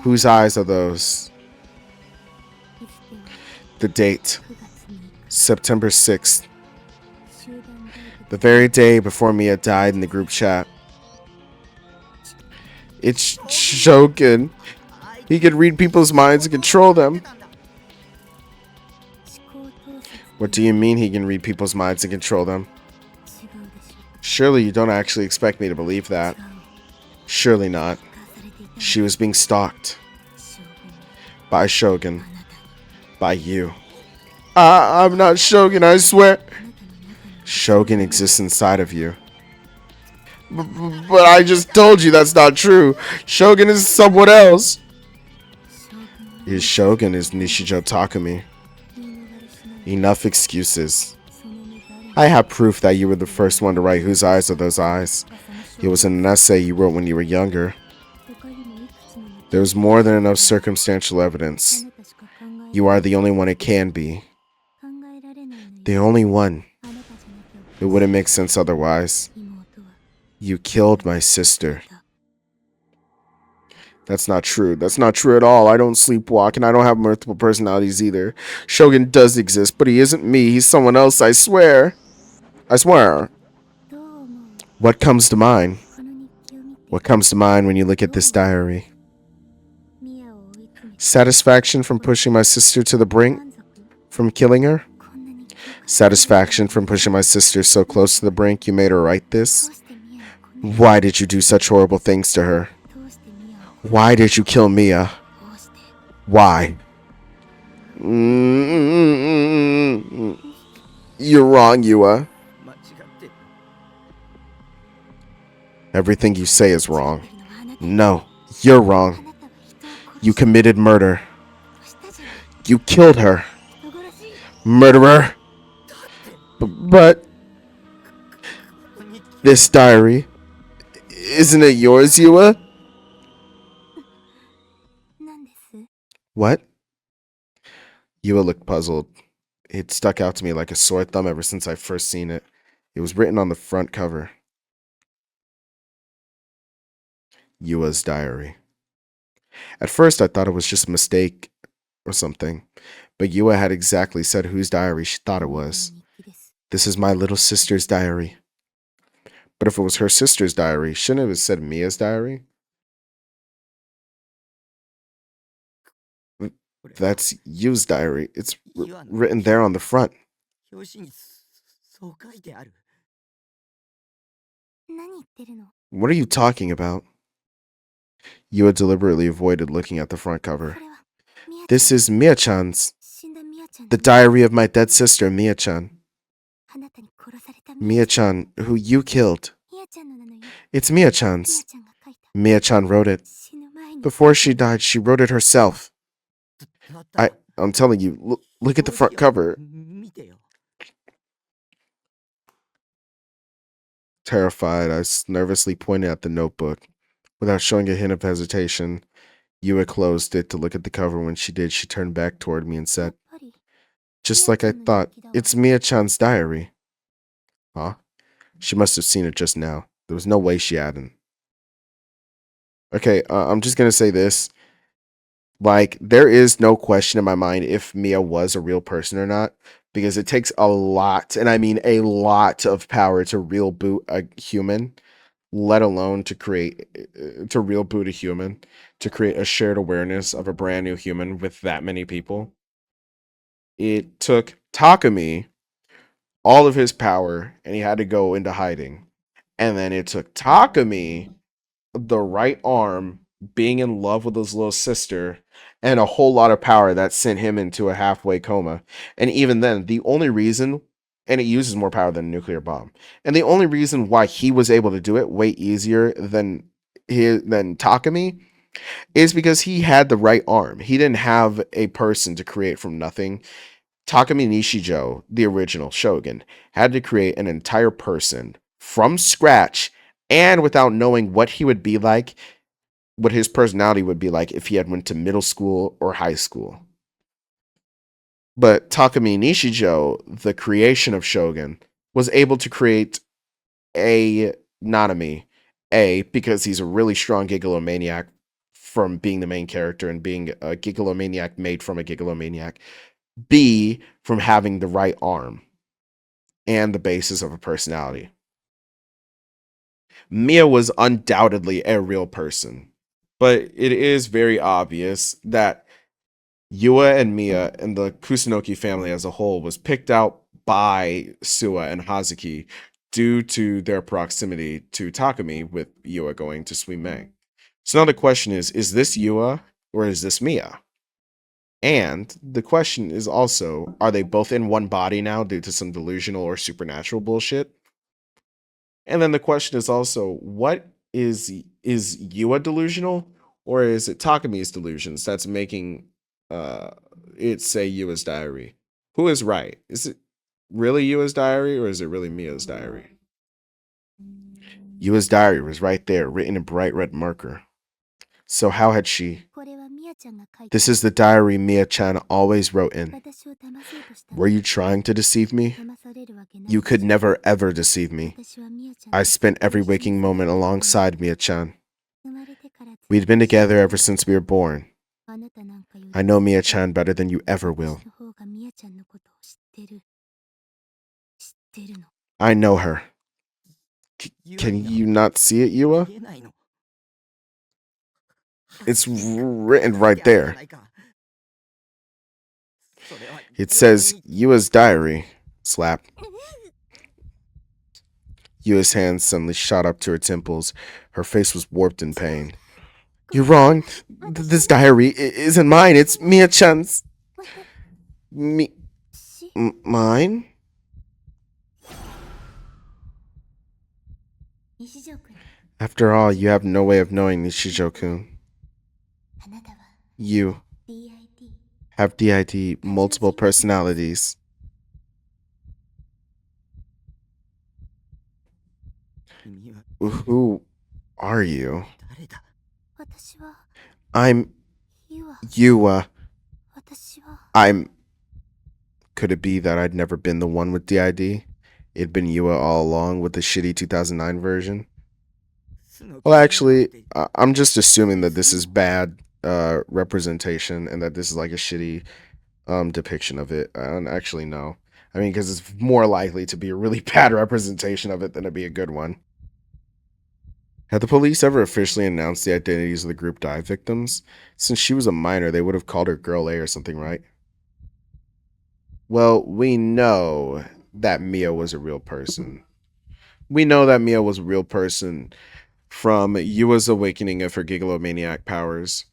Whose eyes are those? The date, September 6th. The very day before Mia died in the group chat. It's Shogun. He could read people's minds and control them. What do you mean he can read people's minds and control them? Surely you don't actually expect me to believe that. Surely not. She was being stalked. By Shogun. By you. I'm not Shogun, I swear. Shogun exists inside of you. But I just told you that's not true. Shogun is someone else. His Shogun is Nishijo Takumi. Enough excuses. I have proof that you were the first one to write Whose Eyes Are Those Eyes. It was in an essay you wrote when you were younger. There was more than enough circumstantial evidence. You are the only one it can be. The only one. It wouldn't make sense otherwise. You killed my sister. That's not true. That's not true at all. I don't sleepwalk, and I don't have multiple personalities either. Shogun does exist, but he isn't me. He's someone else, I swear. I swear. What comes to mind? What comes to mind when you look at this diary? Satisfaction from pushing my sister to the brink? From killing her? Satisfaction from pushing my sister so close to the brink you made her write this? Why did you do such horrible things to her? Why did you kill Mia? Why? You're wrong, Yua. Everything you say is wrong. No, you're wrong. You committed murder. You killed her. Murderer. But this diary, isn't it yours, Yua? What? Yua looked puzzled. It stuck out to me like a sore thumb ever since I first seen it. It was written on the front cover. Yua's diary. At first, I thought it was just a mistake or something, but Yua had exactly said whose diary she thought it was. This is my little sister's diary. But if it was her sister's diary, shouldn't it have said Mia's diary? That's Yu's diary. It's written there on the front. 表紙にそう書いてある。何言ってるの？ What are you talking about? Yua deliberately avoided looking at the front こ cover. れはみやちゃん This is Mia-chan's, 死んだみやちゃん the diary of my dead sister, Mia-chan. あなたに殺されたみやちゃん Mia-chan, who you killed. みやちゃんのなのよ。 It's みや Mia-chan's. ちゃんが書いた。 Mia-chan wrote it. 死ぬ前に Before she died, she wrote it herself. だったら I'm telling you, look at the front cover. 見てよ。 Terrified, I nervously pointed at the notebook. Without showing a hint of hesitation, Yua closed it to look at the cover. When she did, she turned back toward me and やっ said, ぱり just like I thought, it's Mia-chan's diary. Huh? She must have seen it just now. There was no way she hadn't. Okay, I'm just gonna say this. Like, there is no question in my mind if Mia was a real person or not, because it takes a lot, and I mean a lot of power to real boot a human, let alone to real boot a human, to create a shared awareness of a brand new human with that many people. It took Takumi all of his power, and he had to go into hiding. And then it took Takumi the right arm being in love with his little sister and a whole lot of power that sent him into a halfway coma. And even then, the only reason, and it uses more power than a nuclear bomb, and the only reason why he was able to do it way easier than Takumi is because he had the right arm. He didn't have a person to create from nothing. Takumi Nishijo, the original Shogun, had to create an entire person from scratch and without knowing what he would be like, what his personality would be like if he had went to middle school or high school. But Takumi Nishijo, the creation of Shogun, was able to create a Nanami, because he's a really strong Gigalomaniac from being the main character and being a Gigalomaniac made from a Gigalomaniac. B, from having the right arm and the basis of a personality. Mia was undoubtedly a real person, but it is very obvious that Yua and Mia and the Kusunoki family as a whole was picked out by Suwa and Hazuki due to their proximity to Takumi, with Yua going to Suimei. So now the question is this Yua or is this Mia? And the question is also, are they both in one body now due to some delusional or supernatural bullshit? And then the question is also, what is Yua delusional, or is it Takumi's delusions that's making it say Yua's diary? Who is right? Is it really Yua's diary, or is it really Mia's diary? Yua's diary was right there, written in bright red marker. So how had she... これはみやちゃんが書いた。 This is the diary Mia-chan always wrote in. 私を騙そうとしたの。 Were you trying to deceive me? 騙されるわけない。 You could never ever deceive me. 私はみやちゃんと I spent every waking moment alongside Mia-chan. 生まれてからずっと We'd been together ever since we were born. あなたなんかより I know Mia-chan better than you ever will. 私の方がみやちゃんのことを知ってる。知ってるの。 I know her. Can you not see it, Yua? 見えないの。 It's written right there. それは It says Yua's diary. Slap. Yua's hands suddenly shot up to her temples. Her face was warped in pain. You're wrong. This diary isn't mine. It's Mia-chan's. Mine? 西条君、 After all, you have no way of knowing Nishijo-kun. あなたは You DID。 have DID, multiple personalities. 君は Who are you? 誰だ。私は I'm ユア。 Yua. 私は I'm... Could it be that I'd never been the one with DID? It'd been Yua all along with the shitty 2009 version? Well, actually, I'm just assuming that this is bad representation and that this is like a shitty depiction of it. I don't actually know. I mean, because it's more likely to be a really bad representation of it than to be a good one. Had the police ever officially announced the identities of the group dive victims? Since she was a minor, they would have called her Girl A or something, right? Well, we know that Mia was a real person. We know that Mia was a real person from Yua's awakening of her gigalomaniac powers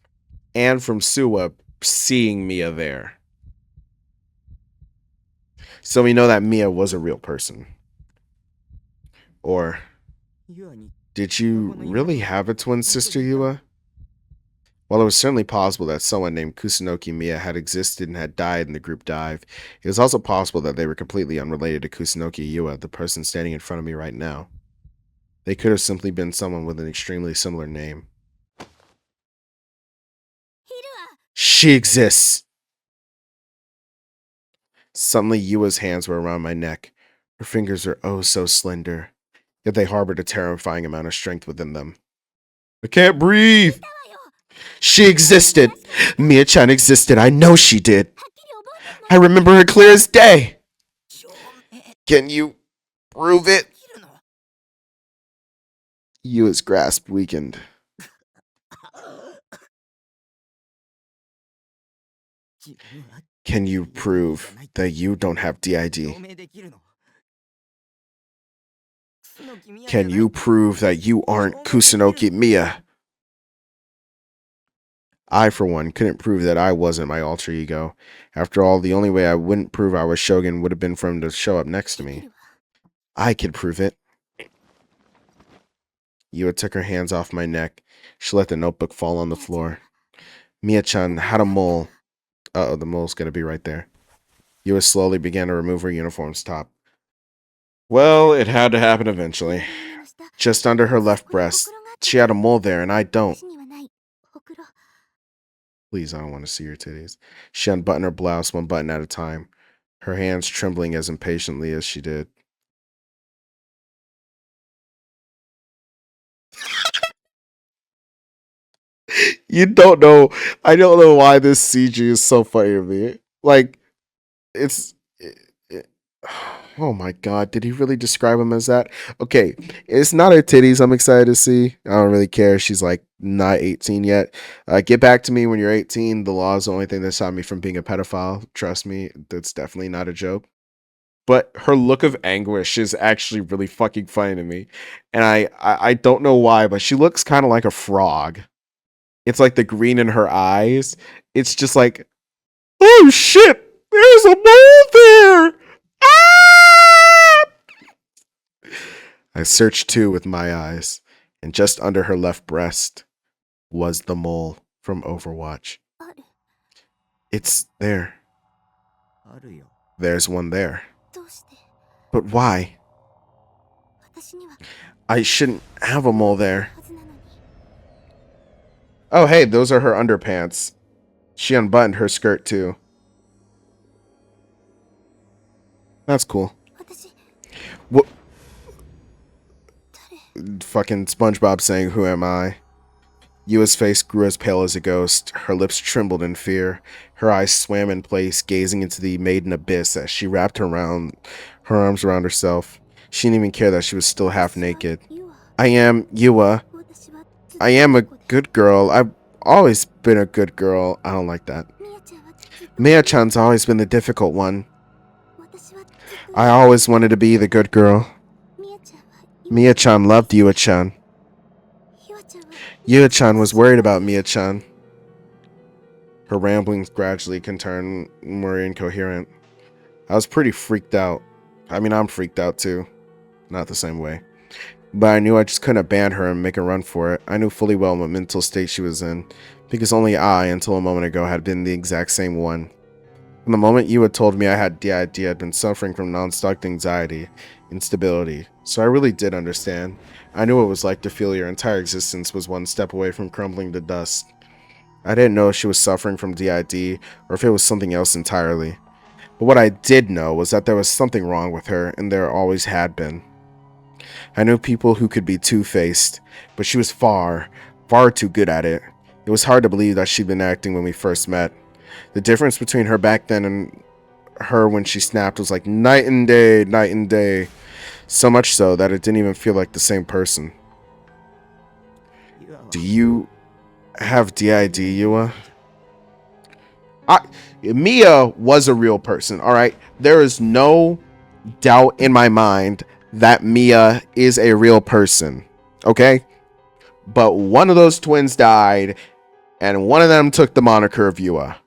and from Suwa seeing Mia there. So we know that Mia was a real person. Or did you really have a twin sister, Yua? While it was certainly possible that someone named Kusunoki Mia had existed and had died in the group dive, it was also possible that they were completely unrelated to Kusunoki Yua, the person standing in front of me right now. They could have simply been someone with an extremely similar name. She exists! Suddenly, Yua's hands were around my neck. Her fingers were oh so slender, yet they harbored a terrifying amount of strength within them. I can't breathe! She existed! Mia-chan existed. I know she did. I remember her clear as day. Can you prove it? Yua's grasp weakened. Can you prove that you don't have DID? Can you prove that you aren't Kusunoki Mia? I, for one, couldn't prove that I wasn't my alter ego. After all, the only way I wouldn't prove I was Shogun would have been for him to show up next to me. I could prove it. Yua took her hands off my neck. She let the notebook fall on the floor. Mia-chan had a mole. Uh-oh, the mole's gonna be right there. Yua slowly began to remove her uniform's top. Well, it had to happen eventually. Just under her left breast. She had a mole there, and I don't. Please, I don't want to see your titties. She unbuttoned her blouse one button at a time, her hands trembling as impatiently as she did. You don't know. I don't know why this CG is so funny to me. Like, it's... oh my god, did he really describe him as that? Okay, it's not her titties I'm excited to see. I don't really care. She's like not 18 yet. Get back to me when you're 18. The law is the only thing that stopped me from being a pedophile. Trust me, that's definitely not a joke. But her look of anguish is actually really fucking funny to me. And I don't know why, but she looks kind of like a frog. It's like the green in her eyes. It's just like, oh shit, there's a mole there. Ah! I searched too with my eyes, and just under her left breast was the mole from Overwatch. It's there. There's one there. But why? I shouldn't have a mole there. Oh, hey, those are her underpants. She unbuttoned her skirt too. That's cool. What? Fucking SpongeBob saying, "Who am I?" Yua's face grew as pale as a ghost. Her lips trembled in fear. Her eyes swam in place, gazing into the maiden abyss as she wrapped her arms around herself. She didn't even care that she was still half naked. I am Yua. I am a good girl. I've always been a good girl. I don't like that. Mia-chan's always been the difficult one. I always wanted to be the good girl. Mia-chan loved Yua-chan. Yua-chan was worried about Mia-chan. Her ramblings gradually can turn more incoherent. I was pretty freaked out. I mean, I'm freaked out too. Not the same way. But I knew I just couldn't abandon her and make a run for it. I knew fully well what mental state she was in, because only I, until a moment ago, had been the exact same one. From the moment Yua told me I had DID, I'd been suffering from non-stop anxiety, instability. So I really did understand. I knew what it was like to feel your entire existence was one step away from crumbling to dust. I didn't know if she was suffering from DID or if it was something else entirely. But what I did know was that there was something wrong with her, and there always had been. I knew people who could be two-faced, but she was far too good at it. It was hard to believe that she'd been acting when we first met. The difference between her back then and her when she snapped was like night and day, night and day. So much so that it didn't even feel like the same person. Do you have DID, Yua? Mia was a real person, all right? There is no doubt in my mind that Mia is a real person, okay? But one of those twins died, and one of them took the moniker of Yua.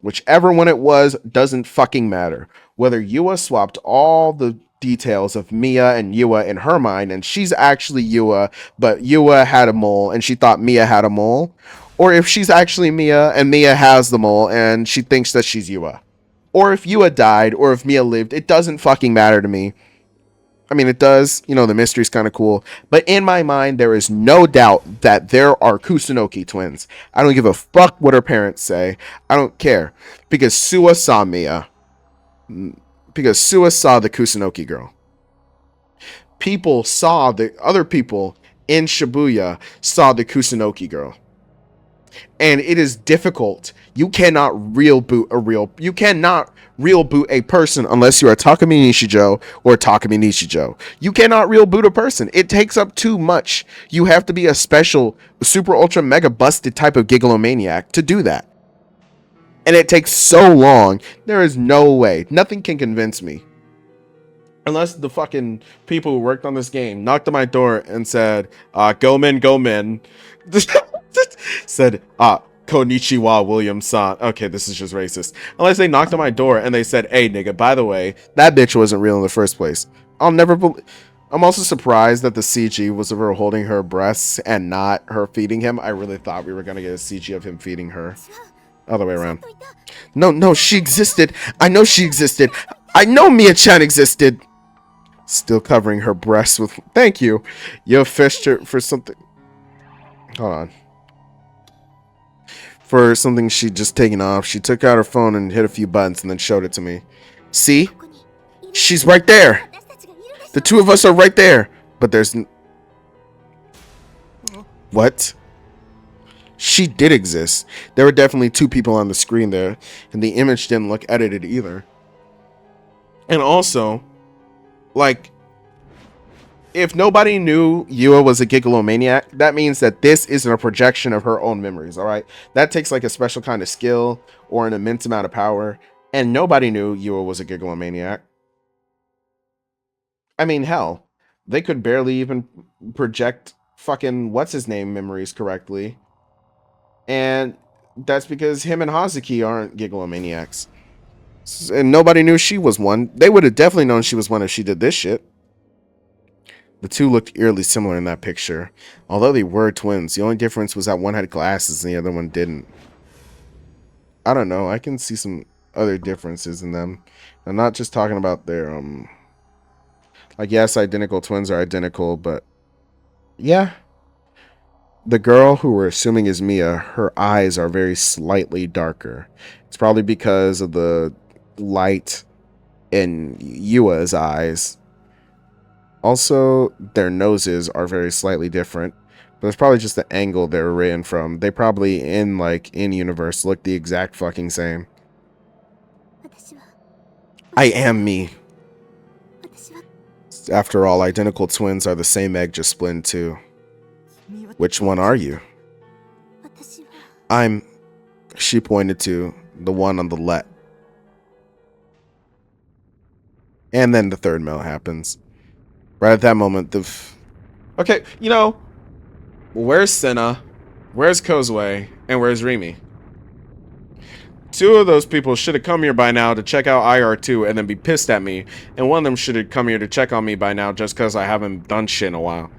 Whichever one it was doesn't fucking matter. Whether Yua swapped all the details of Mia and Yua in her mind, and she's actually Yua, but Yua had a mole, and she thought Mia had a mole, or if she's actually Mia, and Mia has the mole, and she thinks that she's Yua. Or if Yua died, or if Mia lived, it doesn't fucking matter to me. I mean, it does. You know, the mystery's kind of cool. But in my mind, there is no doubt that there are Kusunoki twins. I don't give a fuck what her parents say. I don't care. Because Sua saw Mia. Because Sua saw the Kusunoki girl. People saw the other people in Shibuya saw the Kusunoki girl. And it is difficult. You cannot real boot a person unless you are Takumi Nishijo or Takumi Nishijo. You cannot real boot a person. It takes up too much. You have to be a special, super ultra mega busted type of gigalomaniac to do that. And it takes so long. There is no way. Nothing can convince me. Unless the fucking people who worked on this game knocked on my door and said, go men. Said, Konnichiwa, William-san. Okay, this is just racist. Unless they knocked on my door and they said, hey, nigga, by the way, that bitch wasn't real in the first place. I'll never believe. I'm also surprised that the CG was of her holding her breasts and not her feeding him. I really thought we were going to get a CG of him feeding her. Other way around. No, she existed. I know she existed. I know Mia-chan existed. Still covering her breasts with... Thank you. You fished her for something... Hold on. For something she'd just taken off, she took out her phone and hit a few buttons and then showed it to me. See? She's right there. The two of us are right there. But there's... What? She did exist. There were definitely two people on the screen there, and the image didn't look edited either. And also, like, if nobody knew Yua was a gigalomaniac, that means that this isn't a projection of her own memories, all right? That takes like a special kind of skill or an immense amount of power, and nobody knew Yua was a gigalomaniac. I mean, hell, they could barely even project fucking what's-his-name memories correctly. And that's because him and Hazuki aren't gigalomaniacs. And nobody knew she was one. They would have definitely known she was one if she did this shit. The two looked eerily similar in that picture. Although they were twins, the only difference was that one had glasses and the other one didn't. I don't know. I can see some other differences in them. I'm not just talking about their, like, yes, identical twins are identical, but yeah. The girl who we're assuming is Mia, her eyes are very slightly darker. It's probably because of the light in Yua's eyes. Also, their noses are very slightly different, but it's probably just the angle they were written from. They probably, in universe, look the exact fucking same. I am me. After all, identical twins are the same egg just split in two. Which one are you? I'm... She pointed to the one on the left. And then the third male happens. Right at that moment, okay, you know, where's Senna? Where's Kozue? And where's Rimi? Two of those people should have come here by now to check out IR2 and then be pissed at me. And one of them should have come here to check on me by now just because I haven't done shit in a while.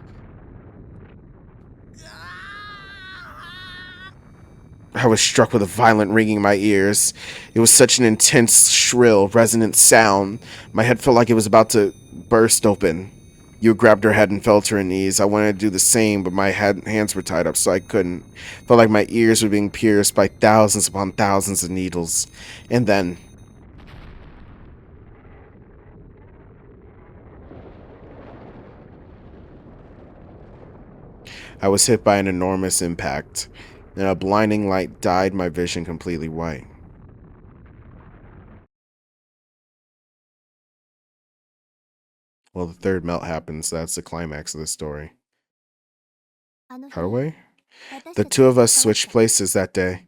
I was struck with a violent ringing in my ears. It was such an intense, shrill, resonant sound. My head felt like it was about to burst open. You grabbed her head and fell to her knees. I wanted to do the same, but my hands were tied up, so I couldn't. Felt like my ears were being pierced by thousands upon thousands of needles. And then... I was hit by an enormous impact, and a blinding light dyed my vision completely white. Well, the third melt happens, so that's the climax of the story. あの日 Cutaway? 私 The たち two of は us 関わっ switched た places that day.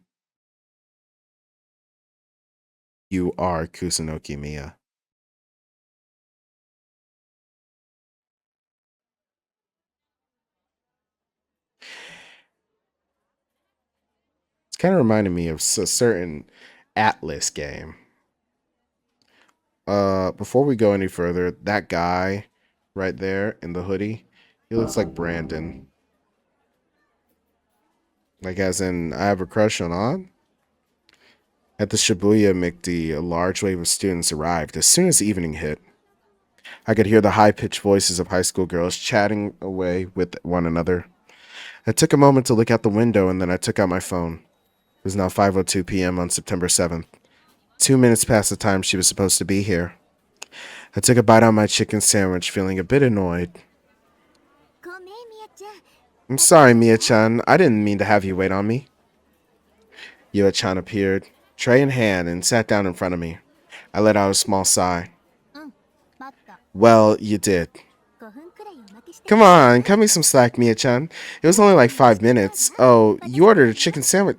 You are Kusunoki Miya. It's kind of reminding me of a certain Atlas game. Before we go any further, that guy right there in the hoodie, he looks like Brandon. Like as in, I have a crush on. At the Shibuya McD, a large wave of students arrived as soon as evening hit. I could hear the high-pitched voices of high school girls chatting away with one another. I took a moment to look out the window and then I took out my phone. It was now 5:02 p.m. on September 7th. 2 minutes past the time she was supposed to be here. I took a bite out of my chicken sandwich, feeling a bit annoyed. ごめんみやちゃん I'm sorry, Mia-chan. I didn't mean to have you wait on me. Yua-chan appeared, tray in hand, and sat down in front of me. I let out a small sigh. うん待った Well, you did. 5分くらいおまけして Come on, cut me some slack, Mia-chan. It was only like 5 minutes. Oh, you ordered a chicken sandwich.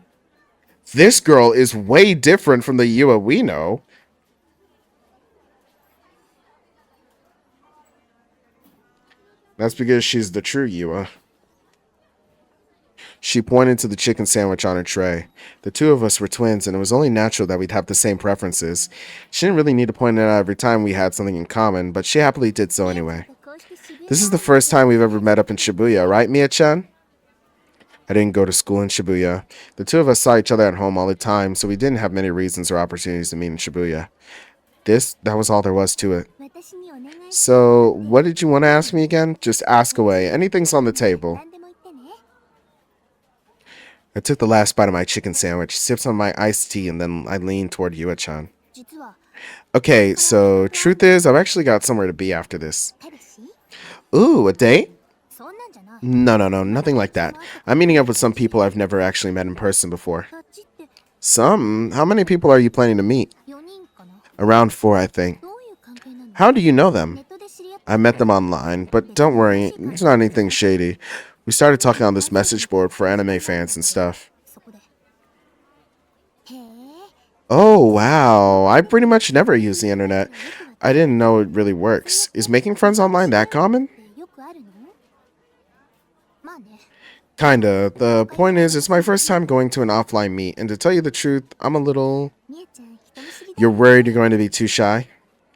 This girl is way different from the Yua we know. That's because she's the true Yua. She pointed to the chicken sandwich on her tray. The two of us were twins, and it was only natural that we'd have the same preferences. She didn't really need to point it out every time we had something in common, but she happily did so anyway. こうして渋谷 This is the first time we've ever met up in Shibuya, right, Mia-chan? I didn't go to school in Shibuya. The two of us saw each other at home all the time, so we didn't have many reasons or opportunities to meet in Shibuya. That was all there was to it. 私にお願い So, what did you want to ask me again? Just ask away. Anything's on the table. 何でも言ってね I took the last bite of my chicken sandwich, sipped on my iced tea, and then I leaned toward Yua-chan. 実は Okay, so truth is, I've actually got somewhere to be after this. 彼氏 Ooh, a date? そんなんじゃない No, nothing like that. I'm meeting up with some people I've never actually met in person before. そっちって Some? How many people are you planning to meet? 4人かな Around 4, I think. どういう関係なの How do you know ネ them? ットで知り合った I met them online, but don't worry, it's not anything shady. We started talking on this message board for anime fans and stuff. そこでへえ Oh, wow. I pretty much never use the internet. I didn't know it really works. Is making friends online that common? ってよくあるのまあね Kinda. The point is, it's my first time going to an offline meet, and to tell you the truth, I'm a little... みやちゃん人見知りだ You're worried you're going to be too shy?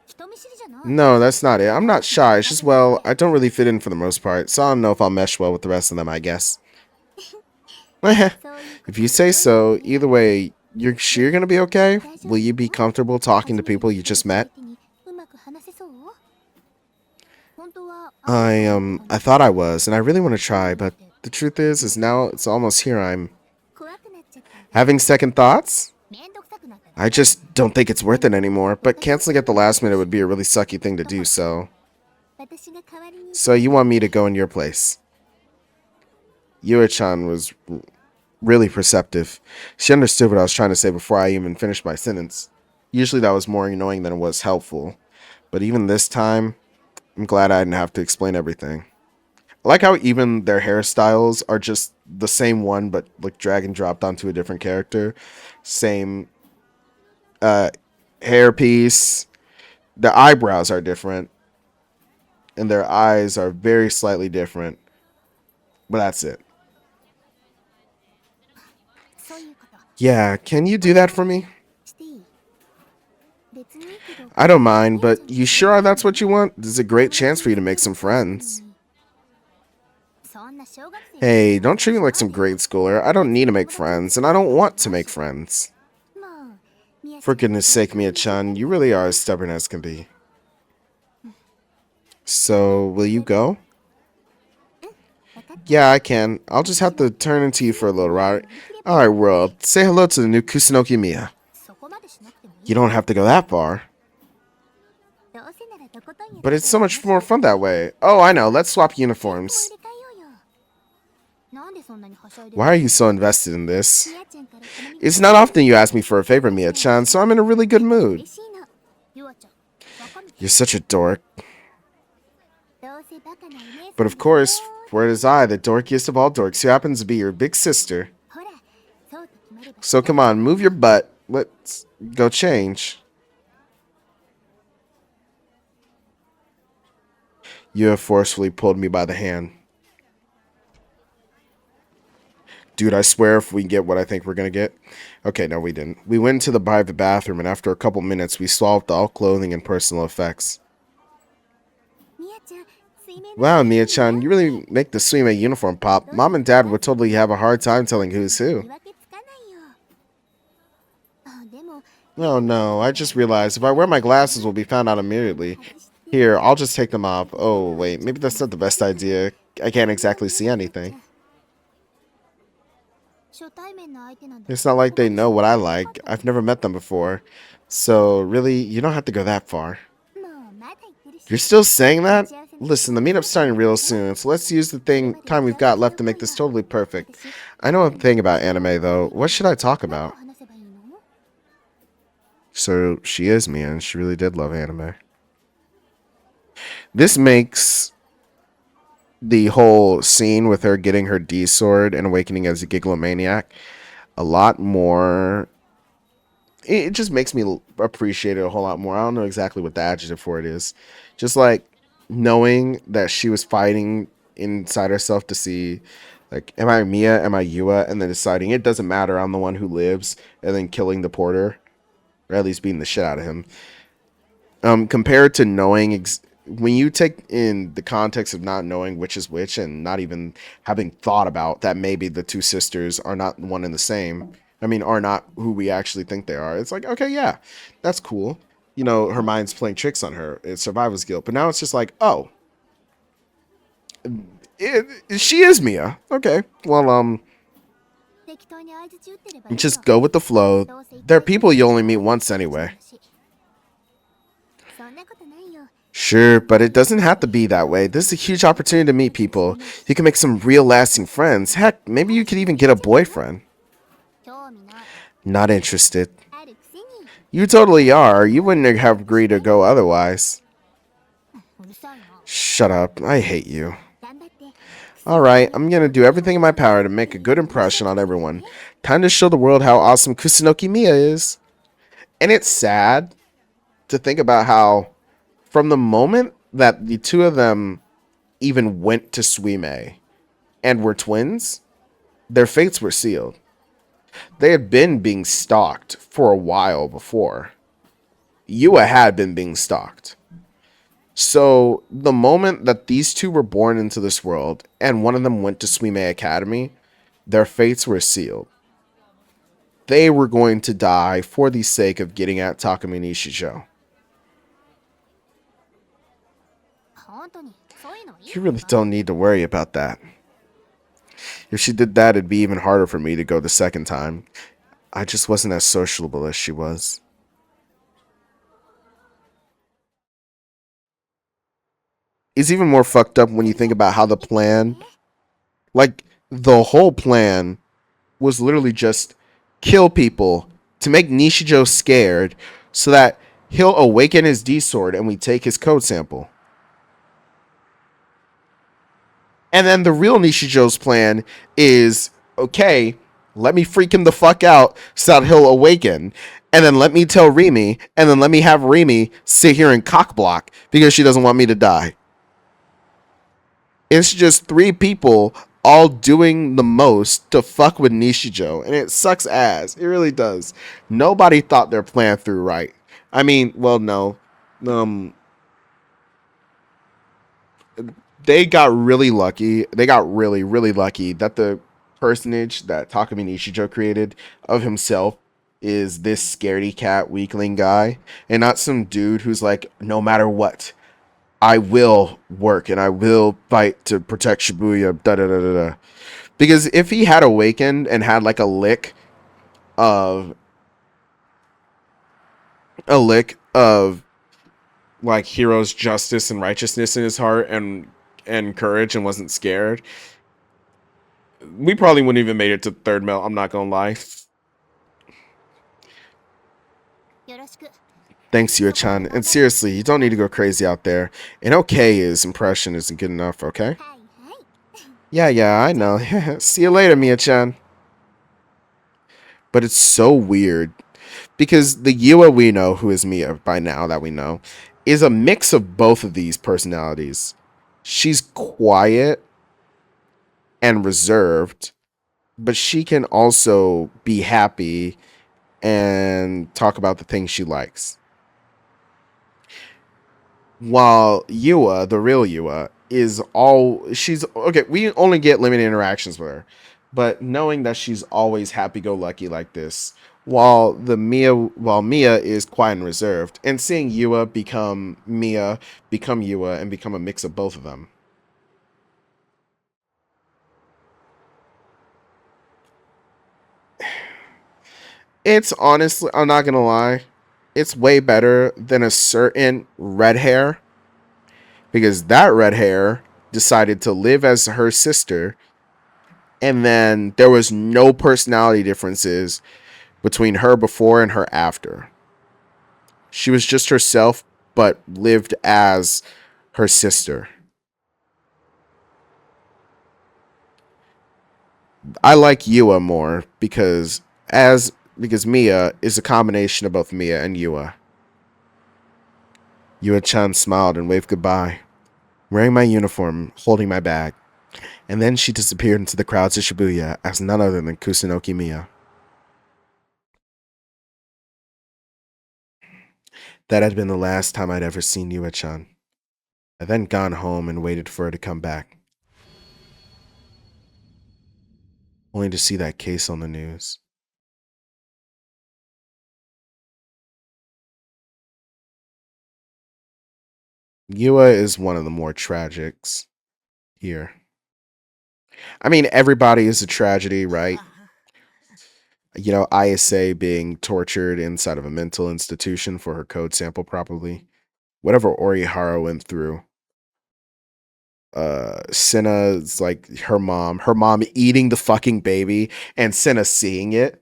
人見知りじゃない No, that's not it. I'm not shy. It's just, well, I don't really fit in for the most part, so I don't know if I'll mesh well with the rest of them, I guess. そういうこ If you say so, either way, you're sure you're gonna be okay? Will you be comfortable と talking to people you just met? うまく話せそう本当は I thought I was, and I really want to try, but the truth is now it's almost here. I'm 怖くなっちゃった having second thoughts? めんどくさくなったら I just don't think it's worth it anymore, but canceling at the last minute would be a really sucky thing to do, so... 私が代わりに So you want me to go in your place? Yua-chan was really perceptive. She understood what I was trying to say before I even finished my sentence. Usually that was more annoying than it was helpful. But even this time, I'm glad I didn't have to explain everything. I like how even their hairstyles are just the same one, but like drag and dropped onto a different character. Same hairpiece. Their eyebrows are different. And their eyes are very slightly different. But that's it. そういうこと Yeah, can you do that for me? していい別にいいけど I don't mind, but you sure that's what you want? This is a great chance for you to make some friends. そんな小学生 Hey, don't treat me like some grade schooler. I don't need to make friends, and I don't want to make friends. もうみやちゃ For ん goodness sake, Mia-chan, you really are as stubborn as can be. So, will you go? わかっ Yeah, I can. I'll just have to turn into you for a little while. Alright, world. Say hello to the new Kusunoki Miya. そこまでしなくてもいい You don't have to go that far. どうせならとことんや But it's so much more fun that way. Oh, I know. Let's swap uniforms. 入れ替えようよ Why are you so invested in this? It's not often you ask me for a favor, Mia-chan, so I'm in a really good mood. You're such a dork. But of course, for it is I, the dorkiest of all dorks, who happens to be your big sister. So come on, move your butt. Let's go change. You have forcefully pulled me by the hand. Dude, I swear if we get what I think we're going to get. Okay, no, we didn't. We went to the private bathroom, and after a couple minutes, we swapped all clothing and personal effects. Wow, Mia-chan, you really make the Suime uniform pop. Mom and Dad would totally have a hard time telling who's who. Oh no, I just realized if I wear my glasses, we'll be found out immediately. Here, I'll just take them off. Oh, wait, maybe that's not the best idea. I can't exactly see anything. It's not like they know what I like. I've never met them before. So, really, you don't have to go that far. You're still saying that? Listen, the meetup's starting real soon, so let's use the time we've got left to make this totally perfect. I know a thing about anime, though. What should I talk about? So, she is Mia, and she really did love anime. This makes the whole scene with her getting her D sword and awakening as a gigalomaniac a lot more. It just makes me appreciate it a whole lot more. I don't know exactly what the adjective for it is. Just like knowing that she was fighting inside herself to see, like, am I Mia, am I Yua, and then deciding it doesn't matter, I'm the one who lives, and then killing the porter, or at least beating the shit out of him. Compared to knowing, when you take in the context of not knowing which is which and not even having thought about that maybe the two sisters are not one and the same, I mean, are not who we actually think they are. It's like, okay, yeah, that's cool. You know, her mind's playing tricks on her. It's survivor's guilt. But now it's just like, oh, she is Mia. Okay, well, just go with the flow. They're people you only meet once anyway. Sure, but it doesn't have to be that way. This is a huge opportunity to meet people. You can make some real lasting friends. Heck, maybe you could even get a boyfriend. Not interested. You totally are. You wouldn't have agreed to go otherwise. Shut up. I hate you. Alright, I'm gonna do everything in my power to make a good impression on everyone. Time to show the world how awesome Kusunoki Mia is. And it's sad to think about how from the moment that the two of them even went to Suime and were twins, their fates were sealed. They had been being stalked for a while before. Yua had been being stalked. So the moment that these two were born into this world and one of them went to Suime Academy, their fates were sealed. They were going to die for the sake of getting at Takumi Nishijo. You really don't need to worry about that. If she did that, it'd be even harder for me to go the second time. I just wasn't as sociable as she was. It's even more fucked up when you think about how the plan, like, the whole plan was literally just kill people to make Nishijo scared so that he'll awaken his D-sword and we take his code sample. And then the real Nishijo's plan is, okay, let me freak him the fuck out so that he'll awaken. And then let me tell Rimi, and then let me have Rimi sit here and cockblock because she doesn't want me to die. It's just three people all doing the most to fuck with Nishijo. And it sucks ass. It really does. Nobody thought their plan through right. I mean, well, no. They got really lucky. They got really, really lucky that the personage that Takumi Nishijo created of himself is this scaredy cat weakling guy and not some dude who's like, no matter what, I will work and I will fight to protect Shibuya, da da da da da. Because if he had awakened and had like a lick of like hero's justice and righteousness in his heart and courage and wasn't scared, We probably wouldn't even made it to third melt, I'm not gonna lie. よろしく。 Thanks, Yua-chan. And seriously, you don't need to go crazy out there. And okay, his impression isn't good enough, okay? はいはい。 Yeah, I know. See you later, Mia-chan. But it's so weird because the Yua we know, who is Mia by now that we know, is a mix of both of these personalities. She's quiet and reserved, but she can also be happy and talk about the things she likes. While Yua, the real Yua, she's okay, we only get limited interactions with her. But knowing that she's always happy go lucky like this, while Mia is quiet and reserved, and seeing Yua become Mia, become Yua, and become a mix of both of them. It's honestly, I'm not gonna lie, it's way better than a certain red hair, because that red hair decided to live as her sister, and then there was no personality differences between her before and her after. She was just herself, but lived as her sister. I like Yua more because Mia is a combination of both Mia and Yua. Yua-chan smiled and waved goodbye, wearing my uniform, holding my bag, and then she disappeared into the crowds of Shibuya as none other than Kusunoki Mia. That had been the last time I'd ever seen Yua-chan. I then gone home and waited for her to come back, only to see that case on the news. Yua is one of the more tragics here. I mean, everybody is a tragedy, right? You know, ISA being tortured inside of a mental institution for her code sample, probably. Whatever Orihara went through. Senna's like her mom eating the fucking baby, and Senna seeing it.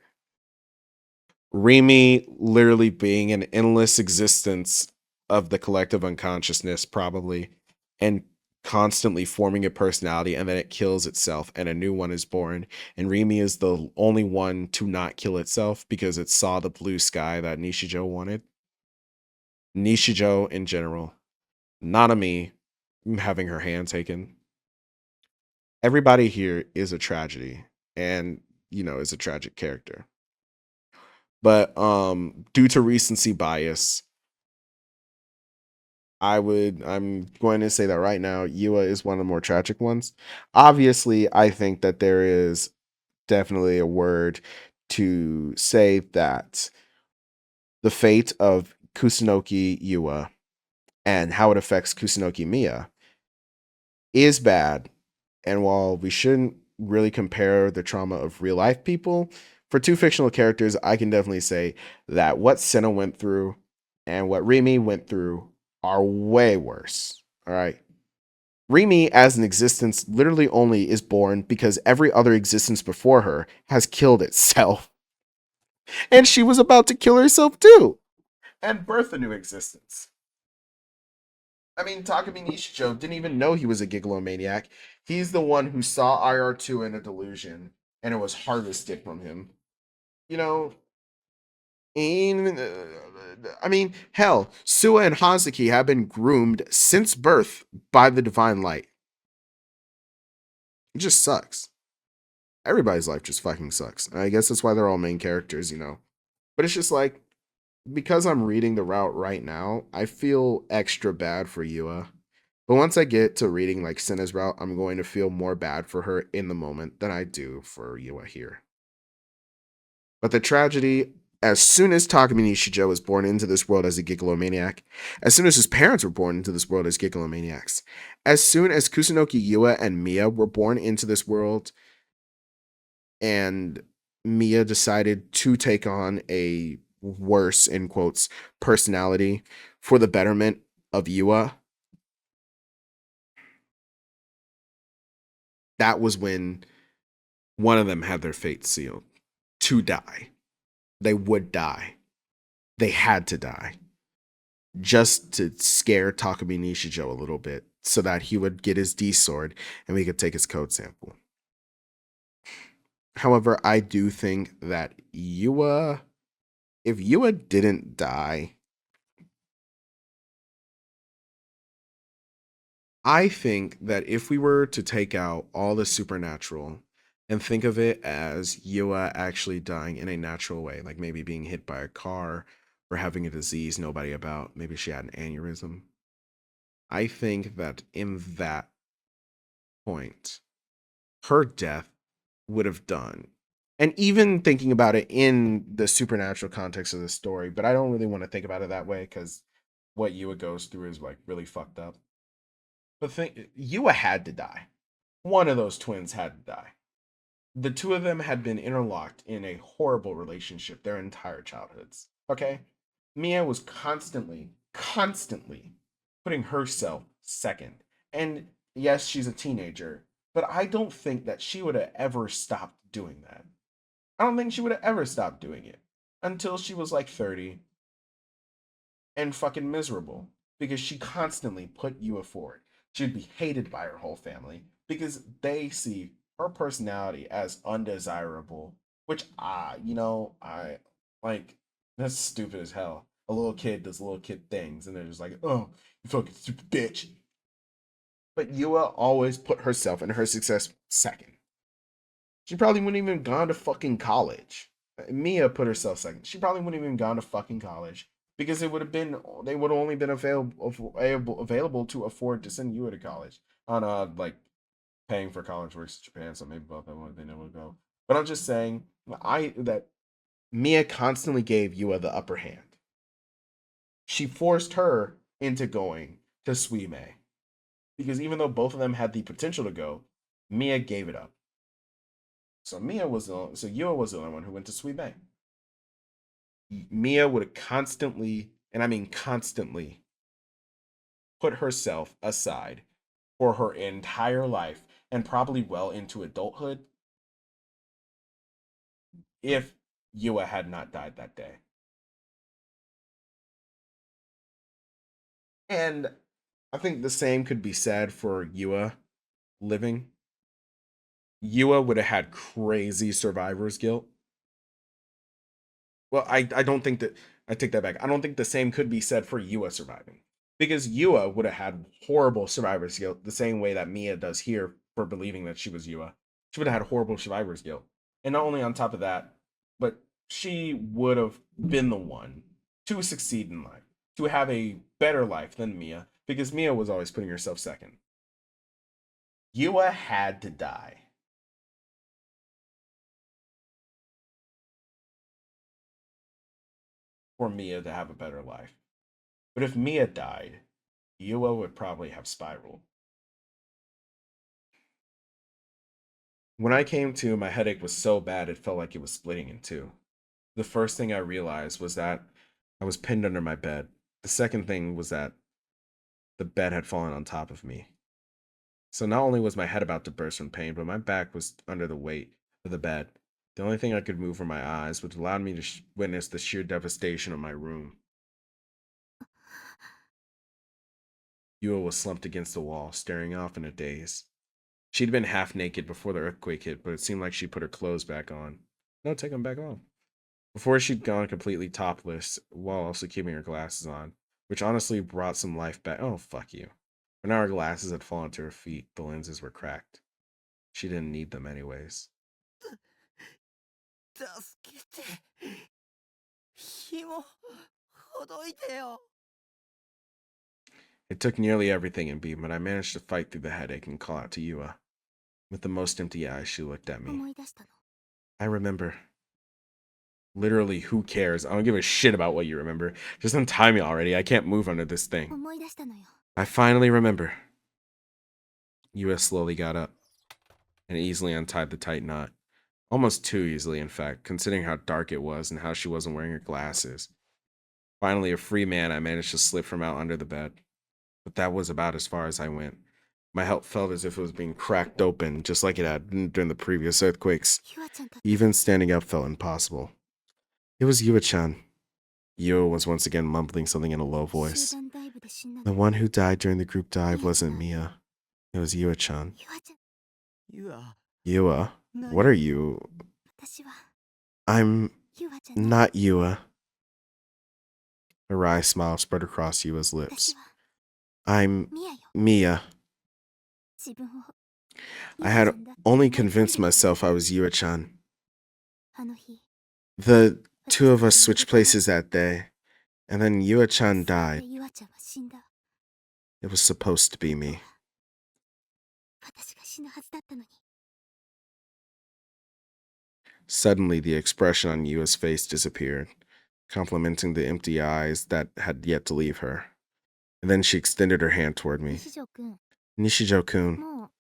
Rimi literally being an endless existence of the collective unconsciousness, probably, and constantly forming a personality, and then it kills itself and a new one is born. And Rimi is the only one to not kill itself because it saw the blue sky that Nishijo wanted. Nishijo in general. Nanami having her hand taken. Everybody here is a tragedy and, is a tragic character. But due to recency bias, I'm going to say that right now, Yua is one of the more tragic ones. Obviously, I think that there is definitely a word to say that the fate of Kusunoki Yua and how it affects Kusunoki Mia is bad. And while we shouldn't really compare the trauma of real life people, for two fictional characters, I can definitely say that what Senna went through and what Rimi went through are way worse. All right. Rimi, as an existence, literally only is born because every other existence before her has killed itself. And she was about to kill herself too and birth a new existence. I mean, Takumi Nishijo didn't even know he was a gigalomaniac. He's the one who saw IR2 in a delusion, and it was harvested from him. You know, and, I mean, hell, Sua and Hazuki have been groomed since birth by the Divine Light. It just sucks. Everybody's life just fucking sucks. I guess that's why they're all main characters, But it's just like, because I'm reading the route right now, I feel extra bad for Yua. But once I get to reading like Senna's route, I'm going to feel more bad for her in the moment than I do for Yua here. But the tragedy, as soon as Takumi Nishijo was born into this world as a gigalomaniac, as soon as his parents were born into this world as gigalomaniacs, as soon as Kusunoki Yua and Mia were born into this world, and Mia decided to take on a worse, in quotes, personality for the betterment of Yua, that was when one of them had their fate sealed to die. They would die. They had to die. Just to scare Takumi Nishijo a little bit so that he would get his D sword and we could take his code sample. However, I do think that Yua, if Yua didn't die, I think that if we were to take out all the supernatural and think of it as Yua actually dying in a natural way, like maybe being hit by a car or having a disease nobody about, maybe she had an aneurysm. I think that in that point, her death would have done. And even thinking about it in the supernatural context of the story, but I don't really want to think about it that way because what Yua goes through is like really fucked up. But Yua had to die. One of those twins had to die. The two of them had been interlocked in a horrible relationship their entire childhoods. Okay? Mia was constantly putting herself second. And yes, she's a teenager, but I don't think that she would have ever stopped doing that. I don't think she would have ever stopped doing it until she was like 30 and fucking miserable because she constantly put Yua forward. She'd be hated by her whole family because they see her personality as undesirable, which I like. That's stupid as hell. A little kid does little kid things, and they're just like, "Oh, you fucking stupid bitch." But Yua always put herself and her success second. She probably wouldn't even gone to fucking college. Mia put herself second. She probably wouldn't even gone to fucking college because they would have only been available to afford to send Yua to college on like paying for college works in Japan. So maybe both of them they never go. But I'm just saying that Mia constantly gave Yua the upper hand. She forced her into going to Suime because even though both of them had the potential to go, Mia gave it up. So Yua was the only one who went to Suime. Mia would have constantly, and I mean constantly, put herself aside for her entire life and probably well into adulthood if Yua had not died that day. And I think the same could be said for Yua living. Yua would have had crazy survivor's guilt. Well, I don't think that, I take that back. I don't think the same could be said for Yua surviving. Because Yua would have had horrible survivor's guilt the same way that Mia does here for believing that she was Yua. She would have had horrible survivor's guilt. And not only on top of that, but she would have been the one to succeed in life, to have a better life than Mia, because Mia was always putting herself second. Yua had to die. For Mia to have a better life. But if Mia died, Yua would probably have spiraled. When I came to, my headache was so bad it felt like it was splitting in two. The first thing I realized was that I was pinned under my bed. The second thing was that the bed had fallen on top of me. So not only was my head about to burst from pain, but my back was under the weight of the bed. The only thing I could move were my eyes, which allowed me to witness the sheer devastation of my room. Yua was slumped against the wall, staring off in a daze. She'd been half naked before the earthquake hit, but it seemed like she put her clothes back on. No, take them back off. Before she'd gone completely topless, while also keeping her glasses on, which honestly brought some life back. Oh, fuck you. But now her glasses had fallen to her feet. The lenses were cracked. She didn't need them anyways. 助けて。紐ほどいてよ。 It took nearly everything in me, but I managed to fight through the headache and call out to Yua. With the most empty eyes, she looked at me. 思い出したの。 I remember. Literally, who cares? I don't give a shit about what you remember. Just untie me already. I can't move under this thing. 思い出したのよ。 I finally remember. Yua slowly got up and easily untied the tight knot. Almost too easily, in fact, considering how dark it was and how she wasn't wearing her glasses. Finally, a free man, I managed to slip from out under the bed. But that was about as far as I went. My health felt as if it was being cracked open, just like it had during the previous earthquakes. ユアちゃんだって Even standing up felt impossible. It was Yua-chan. Yua was once again mumbling something in a low 集 voice. 団ダイブで死んだ The の one who died during the group dive wasn't Mia. It was Yua-chan. ユアちゃんユア Yua? 何 What are you? 私は I'm ユアじゃない not Yua. A wry smile spread across Yua's 私 lips. は I'm ミアよ Mia. 自分を I ユア had ちゃんだって only 思い込んで convinced myself I was Yua-chan. あの日 The two of us switched places that day, and then Yua-chan で died. ユアちゃんは死んだ It was supposed to be me. 私が死ぬはずだったのに Suddenly, the expression on Yua's face disappeared, complementing the empty eyes that had yet to leave her. And then she extended her hand toward me. 西条くん Nishijo-kun, もう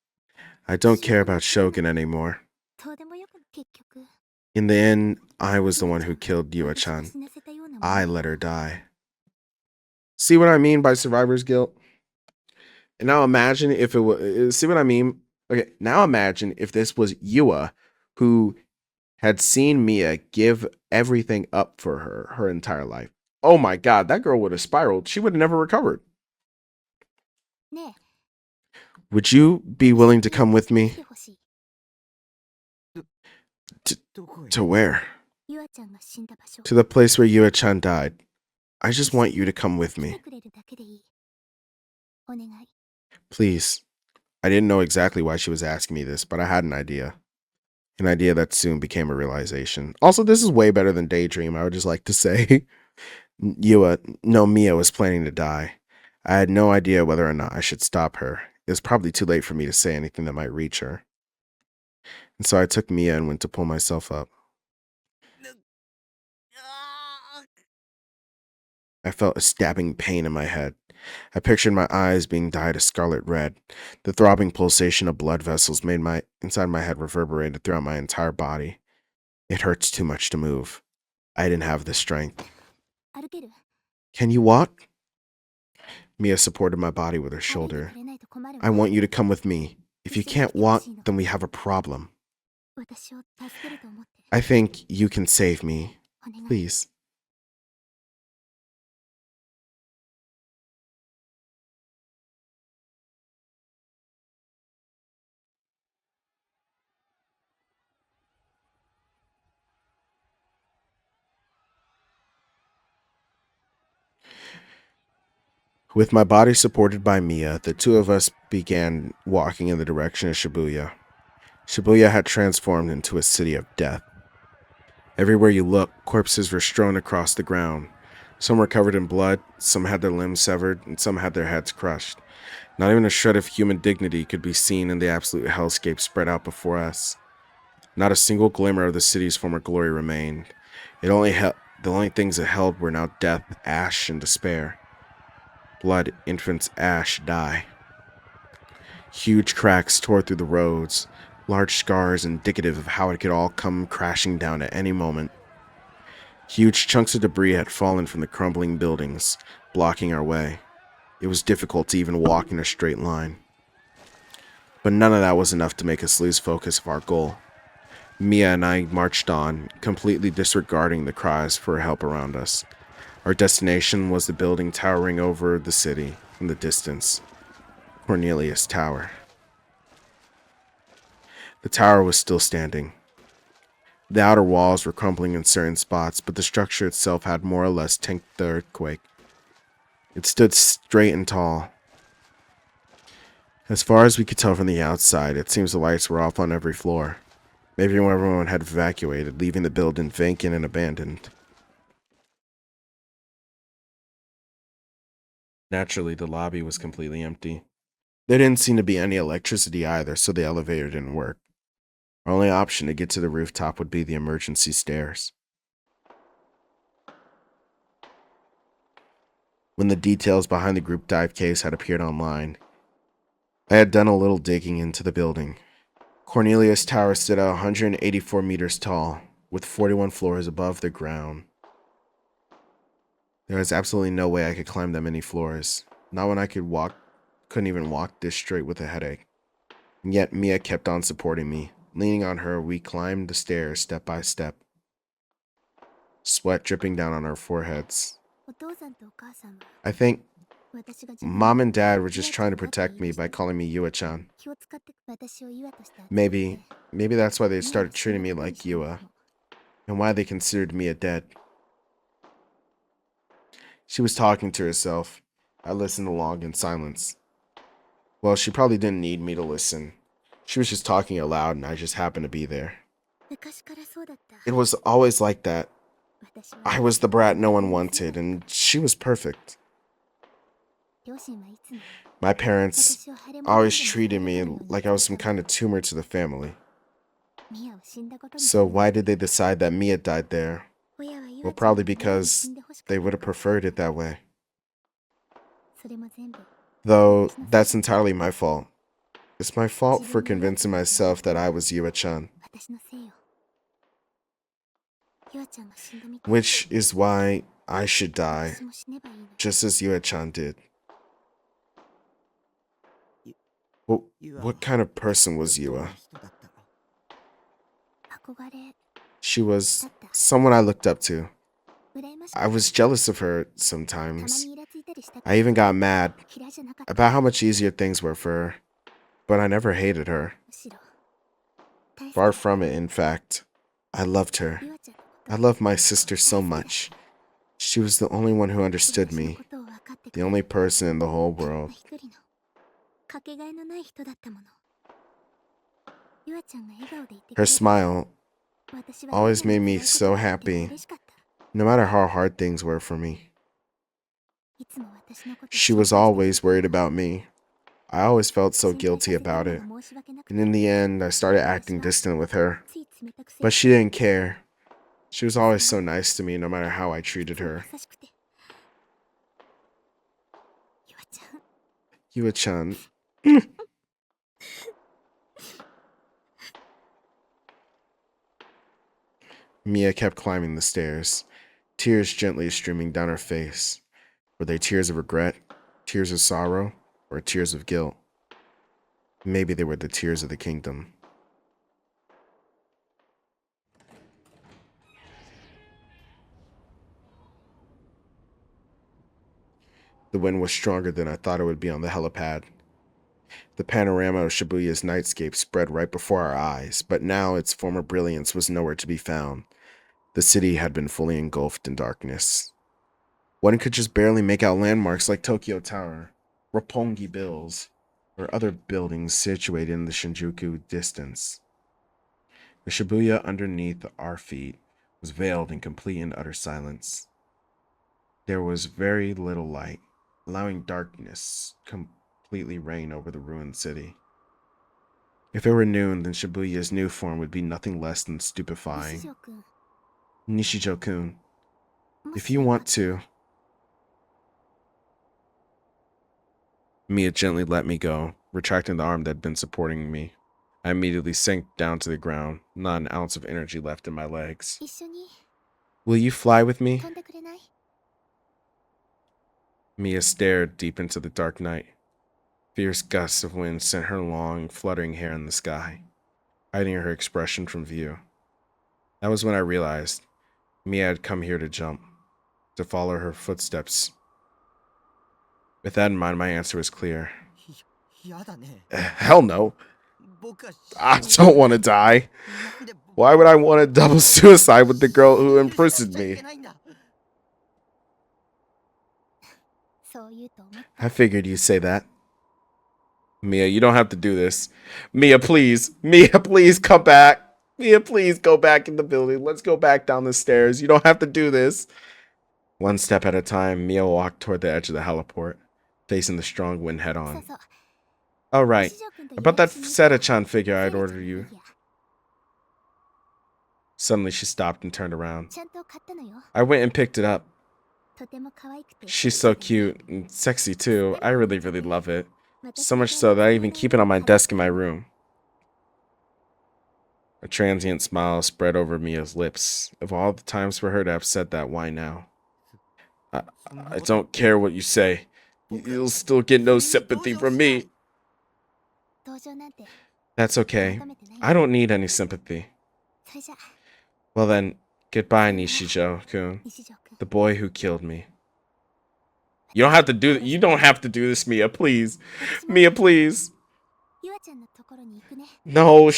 I don't care about Shogun anymore. どうでもよく結局 In the end, I was the one who killed 私が Yua-chan. 死なせたようなもん I let her die. See what I mean by survivor's guilt? And now imagine if it was. See what I mean? Okay, now imagine if this was Yua who had seen Mia give everything up for her entire life. Oh my god, that girl would have spiraled. She would have never recovered. ね Would you be willing to come with え来 me? てほしい To- どこへ To where? ユアちゃんが死んだ場所 To the place where Yua-chan died. I just want you to come with 来て me. くれるだけでいいお願い Please. I didn't know exactly why she was asking me this, but I had an idea. An idea that soon became a realization. Also, this is way better than Daydream, I would just like to say. Mia was planning to die. I had no idea whether or not I should stop her. It was probably too late for me to say anything that might reach her. And so I took Mia and went to pull myself up. I felt a stabbing pain in my head. I pictured my eyes being dyed a scarlet red. The throbbing pulsation of blood vessels made my inside my head reverberated throughout my entire body. It hurts too much to move. I didn't have the strength. 歩ける Can you walk? Mia supported my body with her 歩いて shoulder. くれないと困るわ I want you to come with me. If you can't walk, then we have a problem. 私を助けると思って I think you can save me. お願い Please. With my body supported by Mia, the two of us began walking in the direction of Shibuya. Shibuya had transformed into a city of death. Everywhere you looked, corpses were strewn across the ground. Some were covered in blood, some had their limbs severed, and some had their heads crushed. Not even a shred of human dignity could be seen in the absolute hellscape spread out before us. Not a single glimmer of the city's former glory remained. The only things it held were now death, ash, and despair. Blood, infants, ash, die. Huge cracks tore through the roads, large scars indicative of how it could all come crashing down at any moment. Huge chunks of debris had fallen from the crumbling buildings, blocking our way. It was difficult to even walk in a straight line. But none of that was enough to make us lose focus of our goal. Mia and I marched on, completely disregarding the cries for help around us. Our destination was the building towering over the city in the distance, Cornelius Tower. The tower was still standing. The outer walls were crumbling in certain spots, but the structure itself had more or less tanked the earthquake. It stood straight and tall. As far as we could tell from the outside, it seems the lights were off on every floor. Maybe everyone had evacuated, leaving the building vacant and abandoned. Naturally, the lobby was completely empty. There didn't seem to be any electricity either, so the elevator didn't work. Our only option to get to the rooftop would be the emergency stairs. When the details behind the group dive case had appeared online, I had done a little digging into the building. Cornelius Tower stood at 184 meters tall, with 41 floors above the ground. There was absolutely no way I could climb that many floors, not when I could walk couldn't even walk this straight with a headache. And yet Mia kept on supporting me. Leaning on her, we climbed the stairs step by step, sweat dripping down on our foreheads. お父さんとお母さんは I think 私が自分 Mom の and Dad were ユ just アちゃ trying ん to だと protect 許 me して by くれ calling me Yua-chan. 気を使って私をユアとして扱って Maybe that's why they 目を started 死ん treating だ me ことに like したの Yua, and why they considered Mia dead. She was talking to herself. I listened along in silence. Well, she probably didn't need me to listen. She was just talking aloud, and I just happened to be there. 昔からそうだった It was always like that. 私は I was the brat no one wanted, and she was perfect. 両親はいつも My parents 私を腫れ物で always も treated され me たように like I was 育 some てた kind of tumor to the family. ミアを死んだことに So 決め why did they decide that Mia died there? 親はユ Well, アちゃん probably がミアに死 because んでほしか they った would have preferred it that way. それも全部 Though that's entirely my fault. It's my fault for convincing myself that I was Yua-chan, 私のせいよユアちゃんが死んだみたい which is why I should die, 私も死ねばいいの just as Yua-chan did. What, what kind of person was どんな Yua? 人だったの 憧れ She was someone I looked up to. 羨ましか I った was jealous of her たま sometimes. にイラついたりしたけ I even got mad ど嫌いじゃなかった about how much easier things were for her, but I never hated her. むしろ大好き Far from it, in fact. I loved her. ユアちゃんのこと I loved my sister so much. She was the only one who understood 私の me, ことを分かってく the れる only person in the whole たった world. 一人のかけがえのない人だったものユアちゃんが笑顔でいてく Her れる smile 私は always どんな made に me 辛いこと so があっても happy, 嬉しかった no matter how hard things were for me. いつも私のことを She 心 was 配して always くれ worried る about me. I always felt so 心配 guilty させて about る it, のが申し訳なく and て in the end, I started acting distant with her. つい冷たくせ But she didn't care. She was always so nice to me, no matter how I treated her. 優しくてユアちゃん Yua-chan. Mia kept climbing the stairs, tears gently streaming down her face. Were they tears of regret, tears of sorrow, or tears of guilt? Maybe they were the tears of the kingdom. The wind was stronger than I thought it would be on the helipad. The panorama of Shibuya's nightscape spread right before our eyes, but now its former brilliance was nowhere to be found. The city had been fully engulfed in darkness. One could just barely make out landmarks like Tokyo Tower, Roppongi Bills, or other buildings situated in the Shinjuku distance. The Shibuya underneath our feet was veiled in complete and utter silence. There was very little light, allowing darkness completely reign over the ruined city. If it were noon, then Shibuya's new form would be nothing less than 西 stupefying. 条くん Nishijo-kun, も if し you よかっ want たら to. Mia gently let me go, retracting the arm that had been supporting me. I immediately sank down to the ground, not an ounce of energy left in my legs. 一緒に Will you fly with me? 飛んでくれない Mia stared deep into the dark night. Fierce gusts of wind sent her long, fluttering hair in the sky, hiding her expression from view. That was when I realized Mia had come here to jump, to follow her footsteps. With that in mind, my answer was clear. やだね Hell no. 僕は I don't want to die. なんで僕 Why would I want to double suicide with the girl who imprisoned 死んで me? しかいけないんだそう言うと思った I figured you'd say that. Mia, you don't have to do this. Mia, please. Mia, please come back. Mia, please go back in the building. Let's go back down the stairs. You don't have to do this. One step at a time, Mia walked toward the edge of the heliport, facing the strong wind head そう on. そう Oh, right. 西条くんと About that ユア一緒に Seta-chan figure セ I'd イラちゃん ordered の you. フィギュア Suddenly, she stopped and turned around. ちゃんと買ったのよ I went and picked it up. とても可愛くて She's so cute and sexy too. I really, really love it. 私 So の much so that I 大 even 好き keep it on my な desk in my room. A transient smile spread over Mia's lips. Of all the times for her to have said that, why now? I don't care what you say. You'll still get no sympathy from me. 同情なんて That's okay. 求めてない I don't need any sympathy. それじゃ Well then, goodbye, Nishijo-kun, 西条くん the boy who killed me. You don't have to do this, Mia, please. 私も Mia, please. ゆあちゃんのところに行くね No,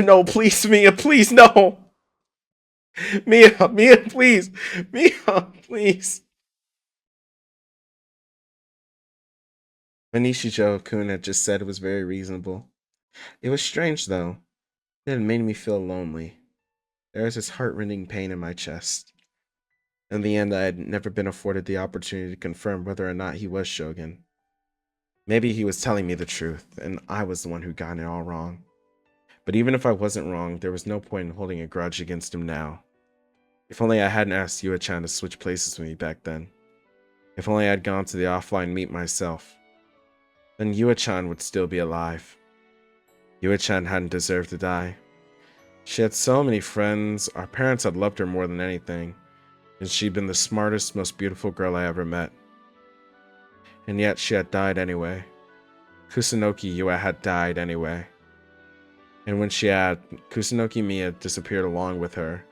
no, please, Mia, please, no. Mia, please. Mia, please. What Nishijo-kun had just said was very reasonable. It was strange, though. It had made me feel lonely. There was this heart-rending pain in my chest. In the end, I had never been afforded the opportunity to confirm whether or not he was Shogun. Maybe he was telling me the truth, and I was the one who got it all wrong. But even if I wasn't wrong, there was no point in holding a grudge against him now. If only I hadn't asked Yua-chan to switch places with me back then. If only I had gone to the offline meet myself. Then Yua-chan would still be alive. Yua-chan hadn't deserved to die. She had so many friends, our parents had loved her more than anything, and she'd been the smartest, most beautiful girl I ever met. And yet she had died anyway. Kusunoki Yua had died anyway. And when she had, Kusunoki Miya disappeared along with her.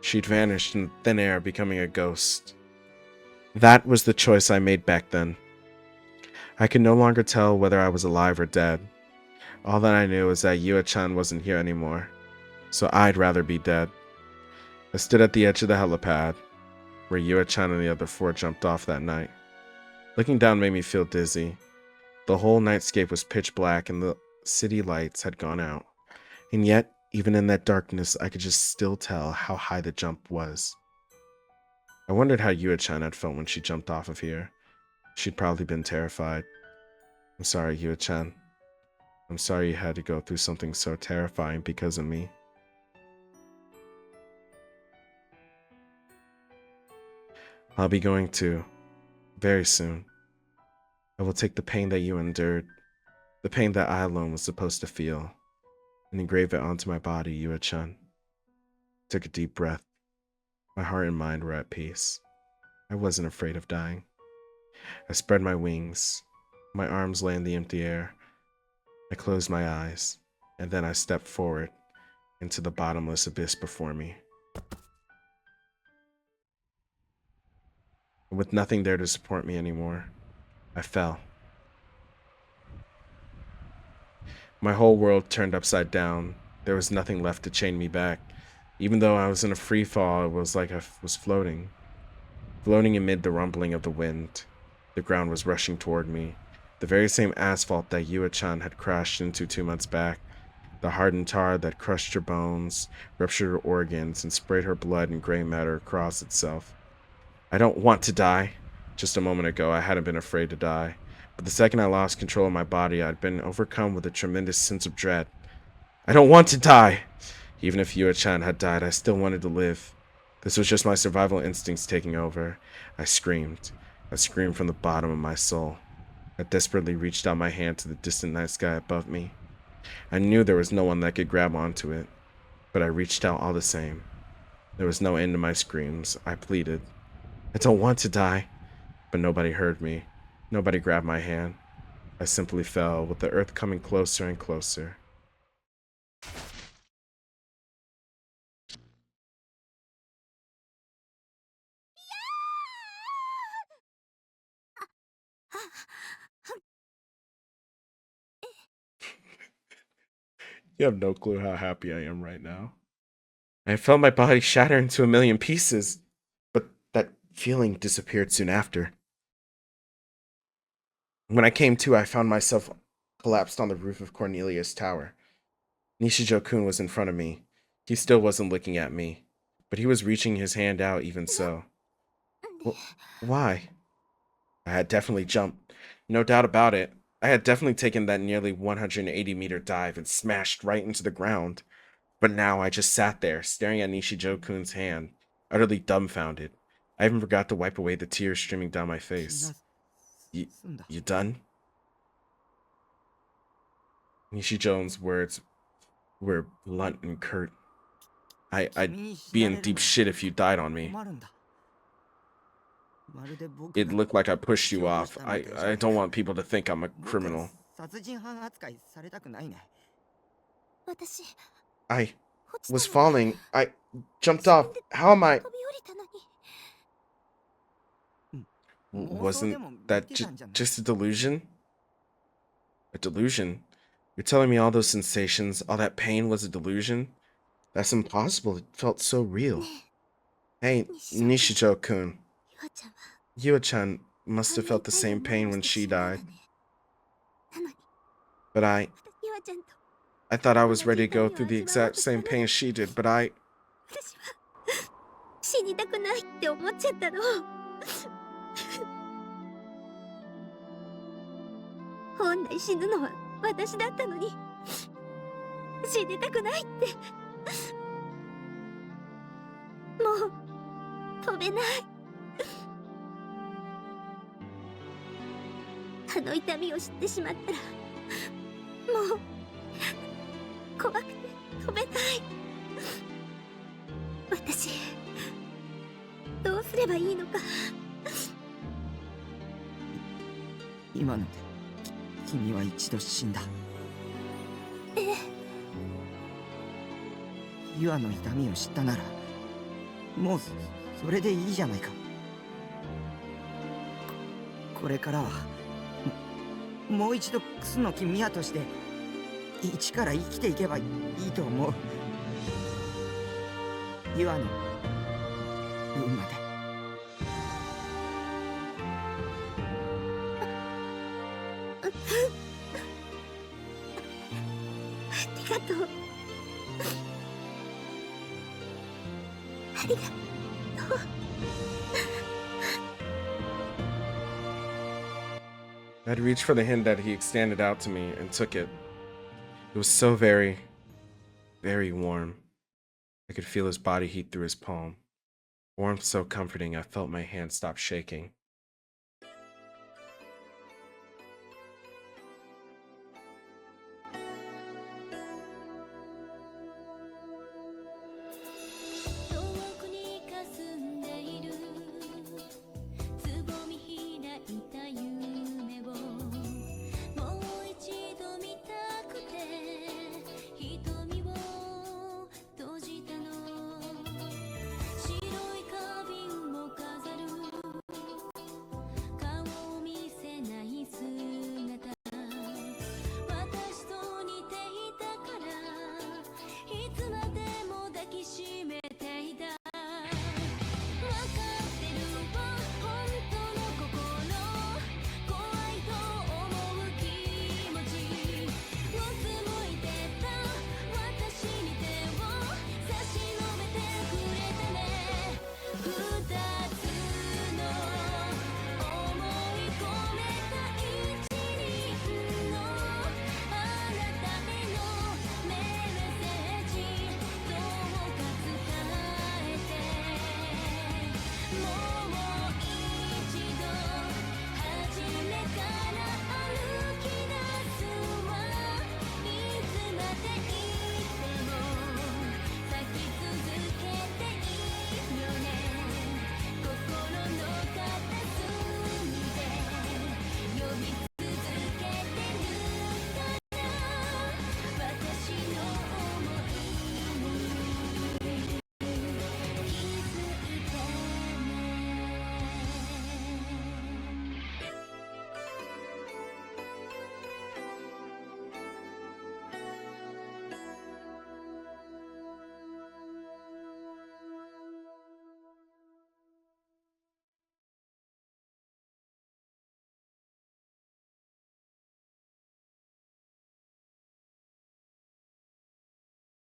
She'd vanished in thin air, becoming a ghost. That was the choice I made back then. I could no longer tell whether I was alive or dead. All that I knew was that Yua-chan wasn't here anymore, so I'd rather be dead. I stood at the edge of the helipad, where Yua-chan and the other four jumped off that night. Looking down made me feel dizzy. The whole nightscape was pitch black and the city lights had gone out. And yet, even in that darkness, I could just still tell how high the jump was. I wondered how Yua-chan had felt when she jumped off of here. She'd probably been terrified. I'm sorry, Yua-chan. I'm sorry you had to go through something so terrifying because of me. I'll be going too. Very soon. I will take the pain that you endured, the pain that I alone was supposed to feel, and engrave it onto my body, Yua-chan. Took a deep breath. My heart and mind were at peace. I wasn't afraid of dying. I spread my wings. My arms lay in the empty air. I closed my eyes, and then I stepped forward into the bottomless abyss before me. And with nothing there to support me anymore, I fell. My whole world turned upside down. There was nothing left to chain me back. Even though I was in a free fall, it was like I was floating. Floating amid the rumbling of the wind. The ground was rushing toward me. The very same asphalt that Yua-chan had crashed into 2 months back. The hardened tar that crushed her bones, ruptured her organs, and sprayed her blood and gray matter across itself. I don't want to die. Just a moment ago, I hadn't been afraid to die. But the second I lost control of my body, I'd been overcome with a tremendous sense of dread. I don't want to die! Even if Yua-chan had died, I still wanted to live. This was just my survival instincts taking over. I screamed. I screamed from the bottom of my soul. I desperately reached out my hand to the distant night sky above me. I knew there was no one that could grab onto it, but I reached out all the same. There was no end to my screams. I pleaded. I don't want to die. But nobody heard me. Nobody grabbed my hand. I simply fell, with the earth coming closer and closer. You have no clue how happy I am right now. I felt my body shatter into a million pieces, but that feeling disappeared soon after. When I came to, I found myself collapsed on the roof of Cornelius' tower. Nishijo-kun was in front of me. He still wasn't looking at me, but he was reaching his hand out even so. Why? I had definitely jumped. No doubt about it. I had definitely taken that nearly 180-meter dive and smashed right into the ground. But now I just sat there, staring at Nishijo-kun's hand, utterly dumbfounded. I even forgot to wipe away the tears streaming down my face. You done? Nishijo's words were blunt and curt. I'd be in deep shit if you died on me. it looked like I pushed you off. I don't want people to think I'm a criminal. 殺人犯扱いされたくないね。私 I 落ち was たの falling. I jumped off. How am I? 飛び降りたのに Wasn't that just a delusion? A delusion? You're telling me all those sensations, all that pain was a delusion? That's impossible. It felt so real. Hey, Nishijo-kun. ゆあちゃんは Yua-chan must have felt the same pain when she died. なのに But 私ゆあちゃんと I thought I was ready to go through the exact same pain she did, but 私は死にたくないって思っちゃったの。本来死ぬのは私だったのに死にたくないってもう飛べない。あの痛みを知ってしまったらもう怖くて飛べない。私どうすればいいのか。今ので君は一度死んだ。ええ。ユアの痛みを知ったならもうそれでいいじゃないか。これからはもう一度クスの木宮として一から生きていけばいいと思う。ユアの分まで。ありがとう。ありがとう。I'd reached for the hand that he extended out to me and took it. It was so very, very warm. I could feel his body heat through his palm. Warmth so comforting, I felt my hand stop shaking.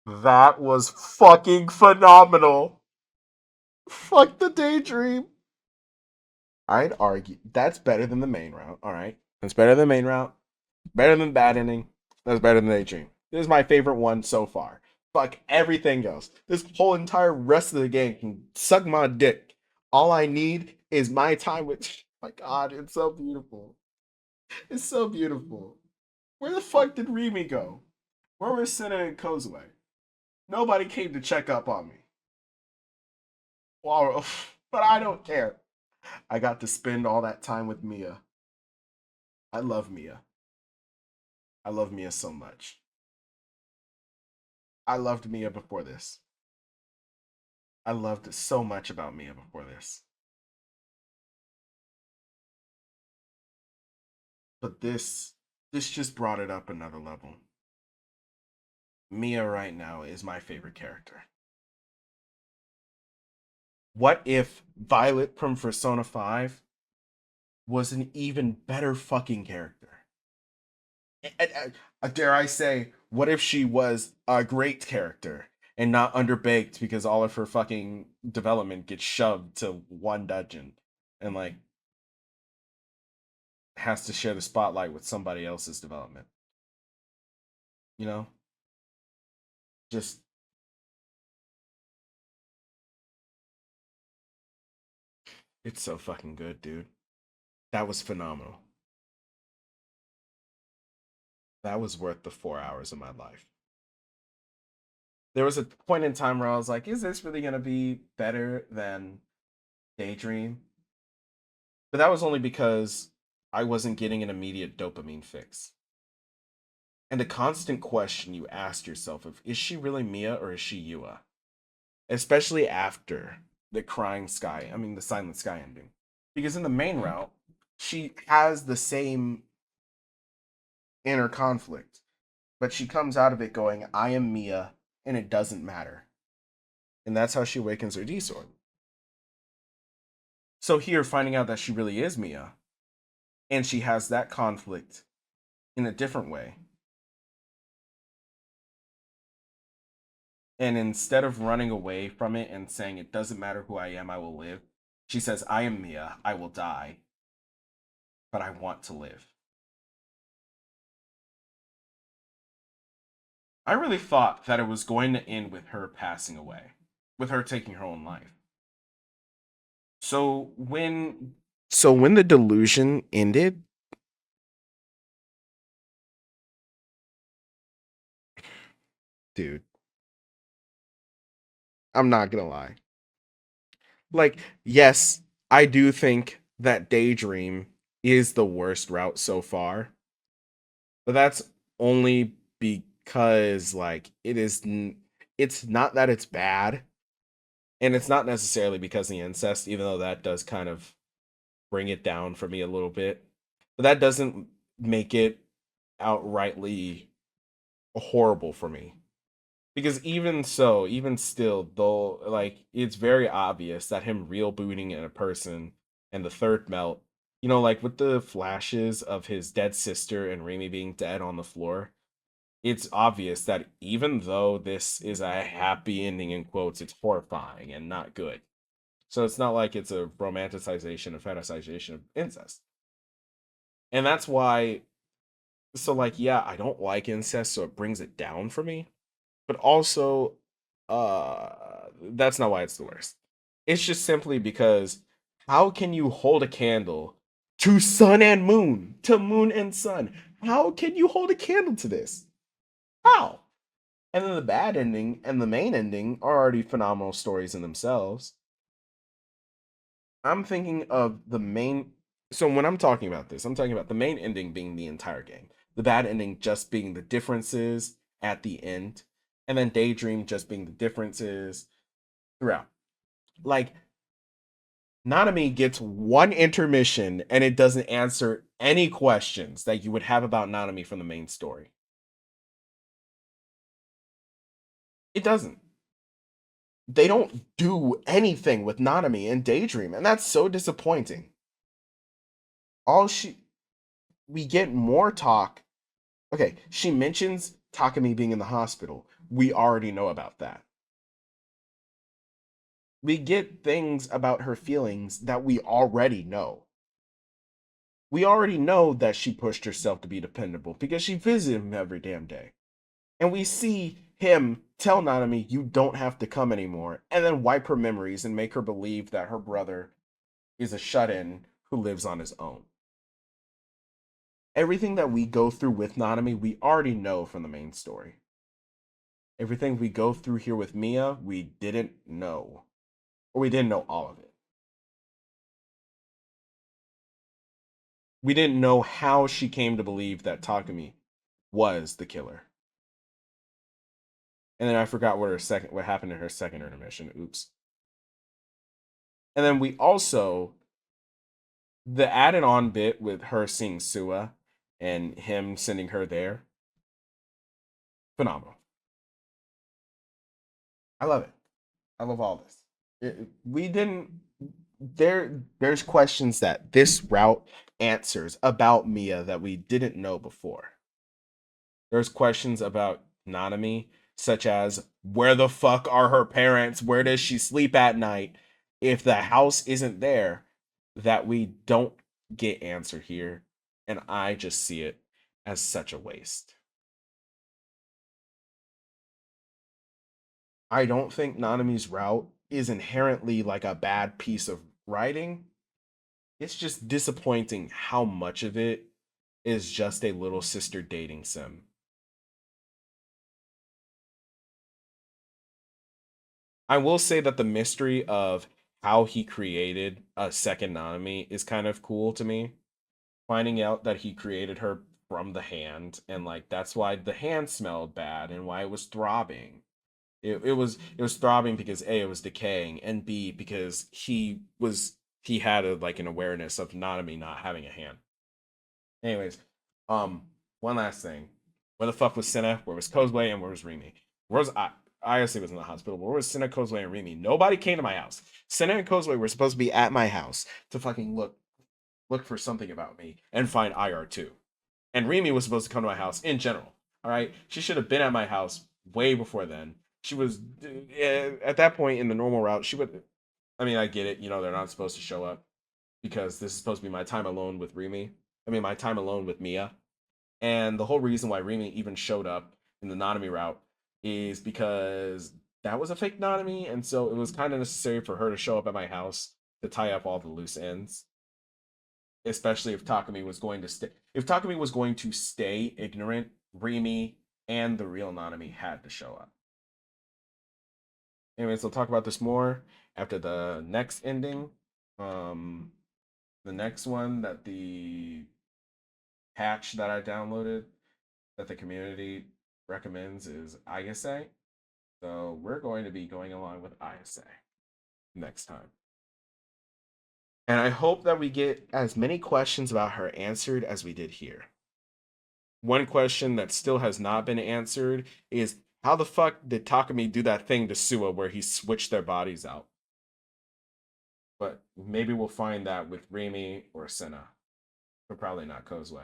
That was fucking phenomenal. Fuck the daydream. I'd argue that's better than the main route. All right, that's better than the main route. Better than bad ending. That's better than daydream. This is my favorite one so far. Fuck everything else. This whole entire rest of the game can suck my dick. All I need is my time with. My God, it's so beautiful. It's so beautiful. Where the fuck did Remy go? Where were Senna and Kozue? Nobody came to check up on me. Well, but I don't care. I got to spend all that time with Mia. I love Mia. I love Mia so much. I loved Mia before this. I loved so much about Mia before this. But this just brought it up another level. Mia right now is my favorite character. What if Violet from Persona 5 was an even better fucking character? Dare I say, what if she was a great character and not underbaked because all of her fucking development gets shoved to one dungeon and like has to share the spotlight with somebody else's development? You know? Just it's so fucking good, dude. That was phenomenal. That was worth the 4 hours of my life. There was a point in time where I was like, is this really gonna be better than Daydream? But that was only because I wasn't getting an immediate dopamine fix. And the constant question you asked yourself of is she really Mia or is she Yua? Especially after the crying sky, I mean the silent sky ending. Because in the main route, she has the same inner conflict, but she comes out of it going, I am Mia, and it doesn't matter. And that's how she awakens her D sword. So here, finding out that she really is Mia, and she has that conflict in a different way. And instead of running away from it and saying, it doesn't matter who I am, I will live, she says, I am Mia, I will die, but I want to live. I really thought that it was going to end with her passing away, with her taking her own life. So when the delusion ended, dude, I'm not gonna lie. Like, yes, I do think that Daydream is the worst route so far, but that's only because like it's not that it's bad, and it's not necessarily because of the incest, even though that does kind of bring it down for me a little bit. But that doesn't make it outrightly horrible for me. Because even so, even still, though, like it's very obvious that him real booting in a person and the third melt, like with the flashes of his dead sister and Remy being dead on the floor, it's obvious that even though this is a happy ending in quotes, it's horrifying and not good. So it's not like it's a romanticization or fetishization of incest. And that's why, so like, yeah, I don't like incest, so it brings it down for me. But also, that's not why it's the worst. It's just simply because how can you hold a candle to sun and moon, to moon and sun? How can you hold a candle to this? How? And then the bad ending and the main ending are already phenomenal stories in themselves. I'm thinking of the main. So when I'm talking about this, I'm talking about the main ending being the entire game, the bad ending just being the differences at the end, and then Daydream just being the differences throughout. Like, Nanami gets one intermission and it doesn't answer any questions that you would have about Nanami from the main story. It doesn't. They don't do anything with Nanami and Daydream, and that's so disappointing. All we get more talk. Okay, she mentions Takumi being in the hospital. We already know about that. We get things about her feelings that we already know. We already know that she pushed herself to be dependable because she visited him every damn day. And we see him tell Nanami, you don't have to come anymore, and then wipe her memories and make her believe that her brother is a shut in who lives on his own. Everything that we go through with Nanami, we already know from the main story. Everything we go through here with Mia, we didn't know. Or we didn't know all of it. We didn't know how she came to believe that Takumi was the killer. And then I forgot what happened in her second intermission. Oops. And then we also the added on bit with her seeing Sua and him sending her there. Phenomenal. I love it. I love all this. We didn't there's questions that this route answers about Mia that we didn't know before. There's questions about Nanami, such as where the fuck are her parents? Where does she sleep at night? If the house isn't there, that we don't get answered here. And I just see it as such a waste. I don't think Nanami's route is inherently like a bad piece of writing. It's just disappointing how much of it is just a little sister dating sim. I will say that the mystery of how he created a second Nanami is kind of cool to me. Finding out that he created her from the hand, and like that's why the hand smelled bad and why it was throbbing. It was throbbing because A, it was decaying, and B, because he had like an awareness of Nanami not having a hand. Anyways, one last thing. Where the fuck was Senna? Where was Kozue? And where was Rimi? Where was I honestly was in the hospital. Where was Senna, Kozue, and Rimi? Nobody came to my house. Senna and Kozue were supposed to be at my house to fucking look for something about me and find IR2. And Rimi was supposed to come to my house in general. All right, she should have been at my house way before then. She was at that point in the normal route. She would. I mean, I get it. You know, they're not supposed to show up because this is supposed to be my time alone with Rimi. I mean, my time alone with Mia. And the whole reason why Rimi even showed up in the Nanami route is because that was a fake Nanami, and so it was kind of necessary for her to show up at my house to tie up all the loose ends. Especially if Takumi was going to stay. If Takumi was going to stay ignorant, Rimi and the real Nanami had to show up. Anyways, we'll talk about this more after the next ending. The next one that the patch that I downloaded that the community recommends is Ayase. So we're going to be going along with Ayase next time. And I hope that we get as many questions about her answered as we did here. One question that still has not been answered is how the fuck did Takumi do that thing to Sua where he switched their bodies out? But maybe we'll find that with Rimi or Senna, but probably not Kozue.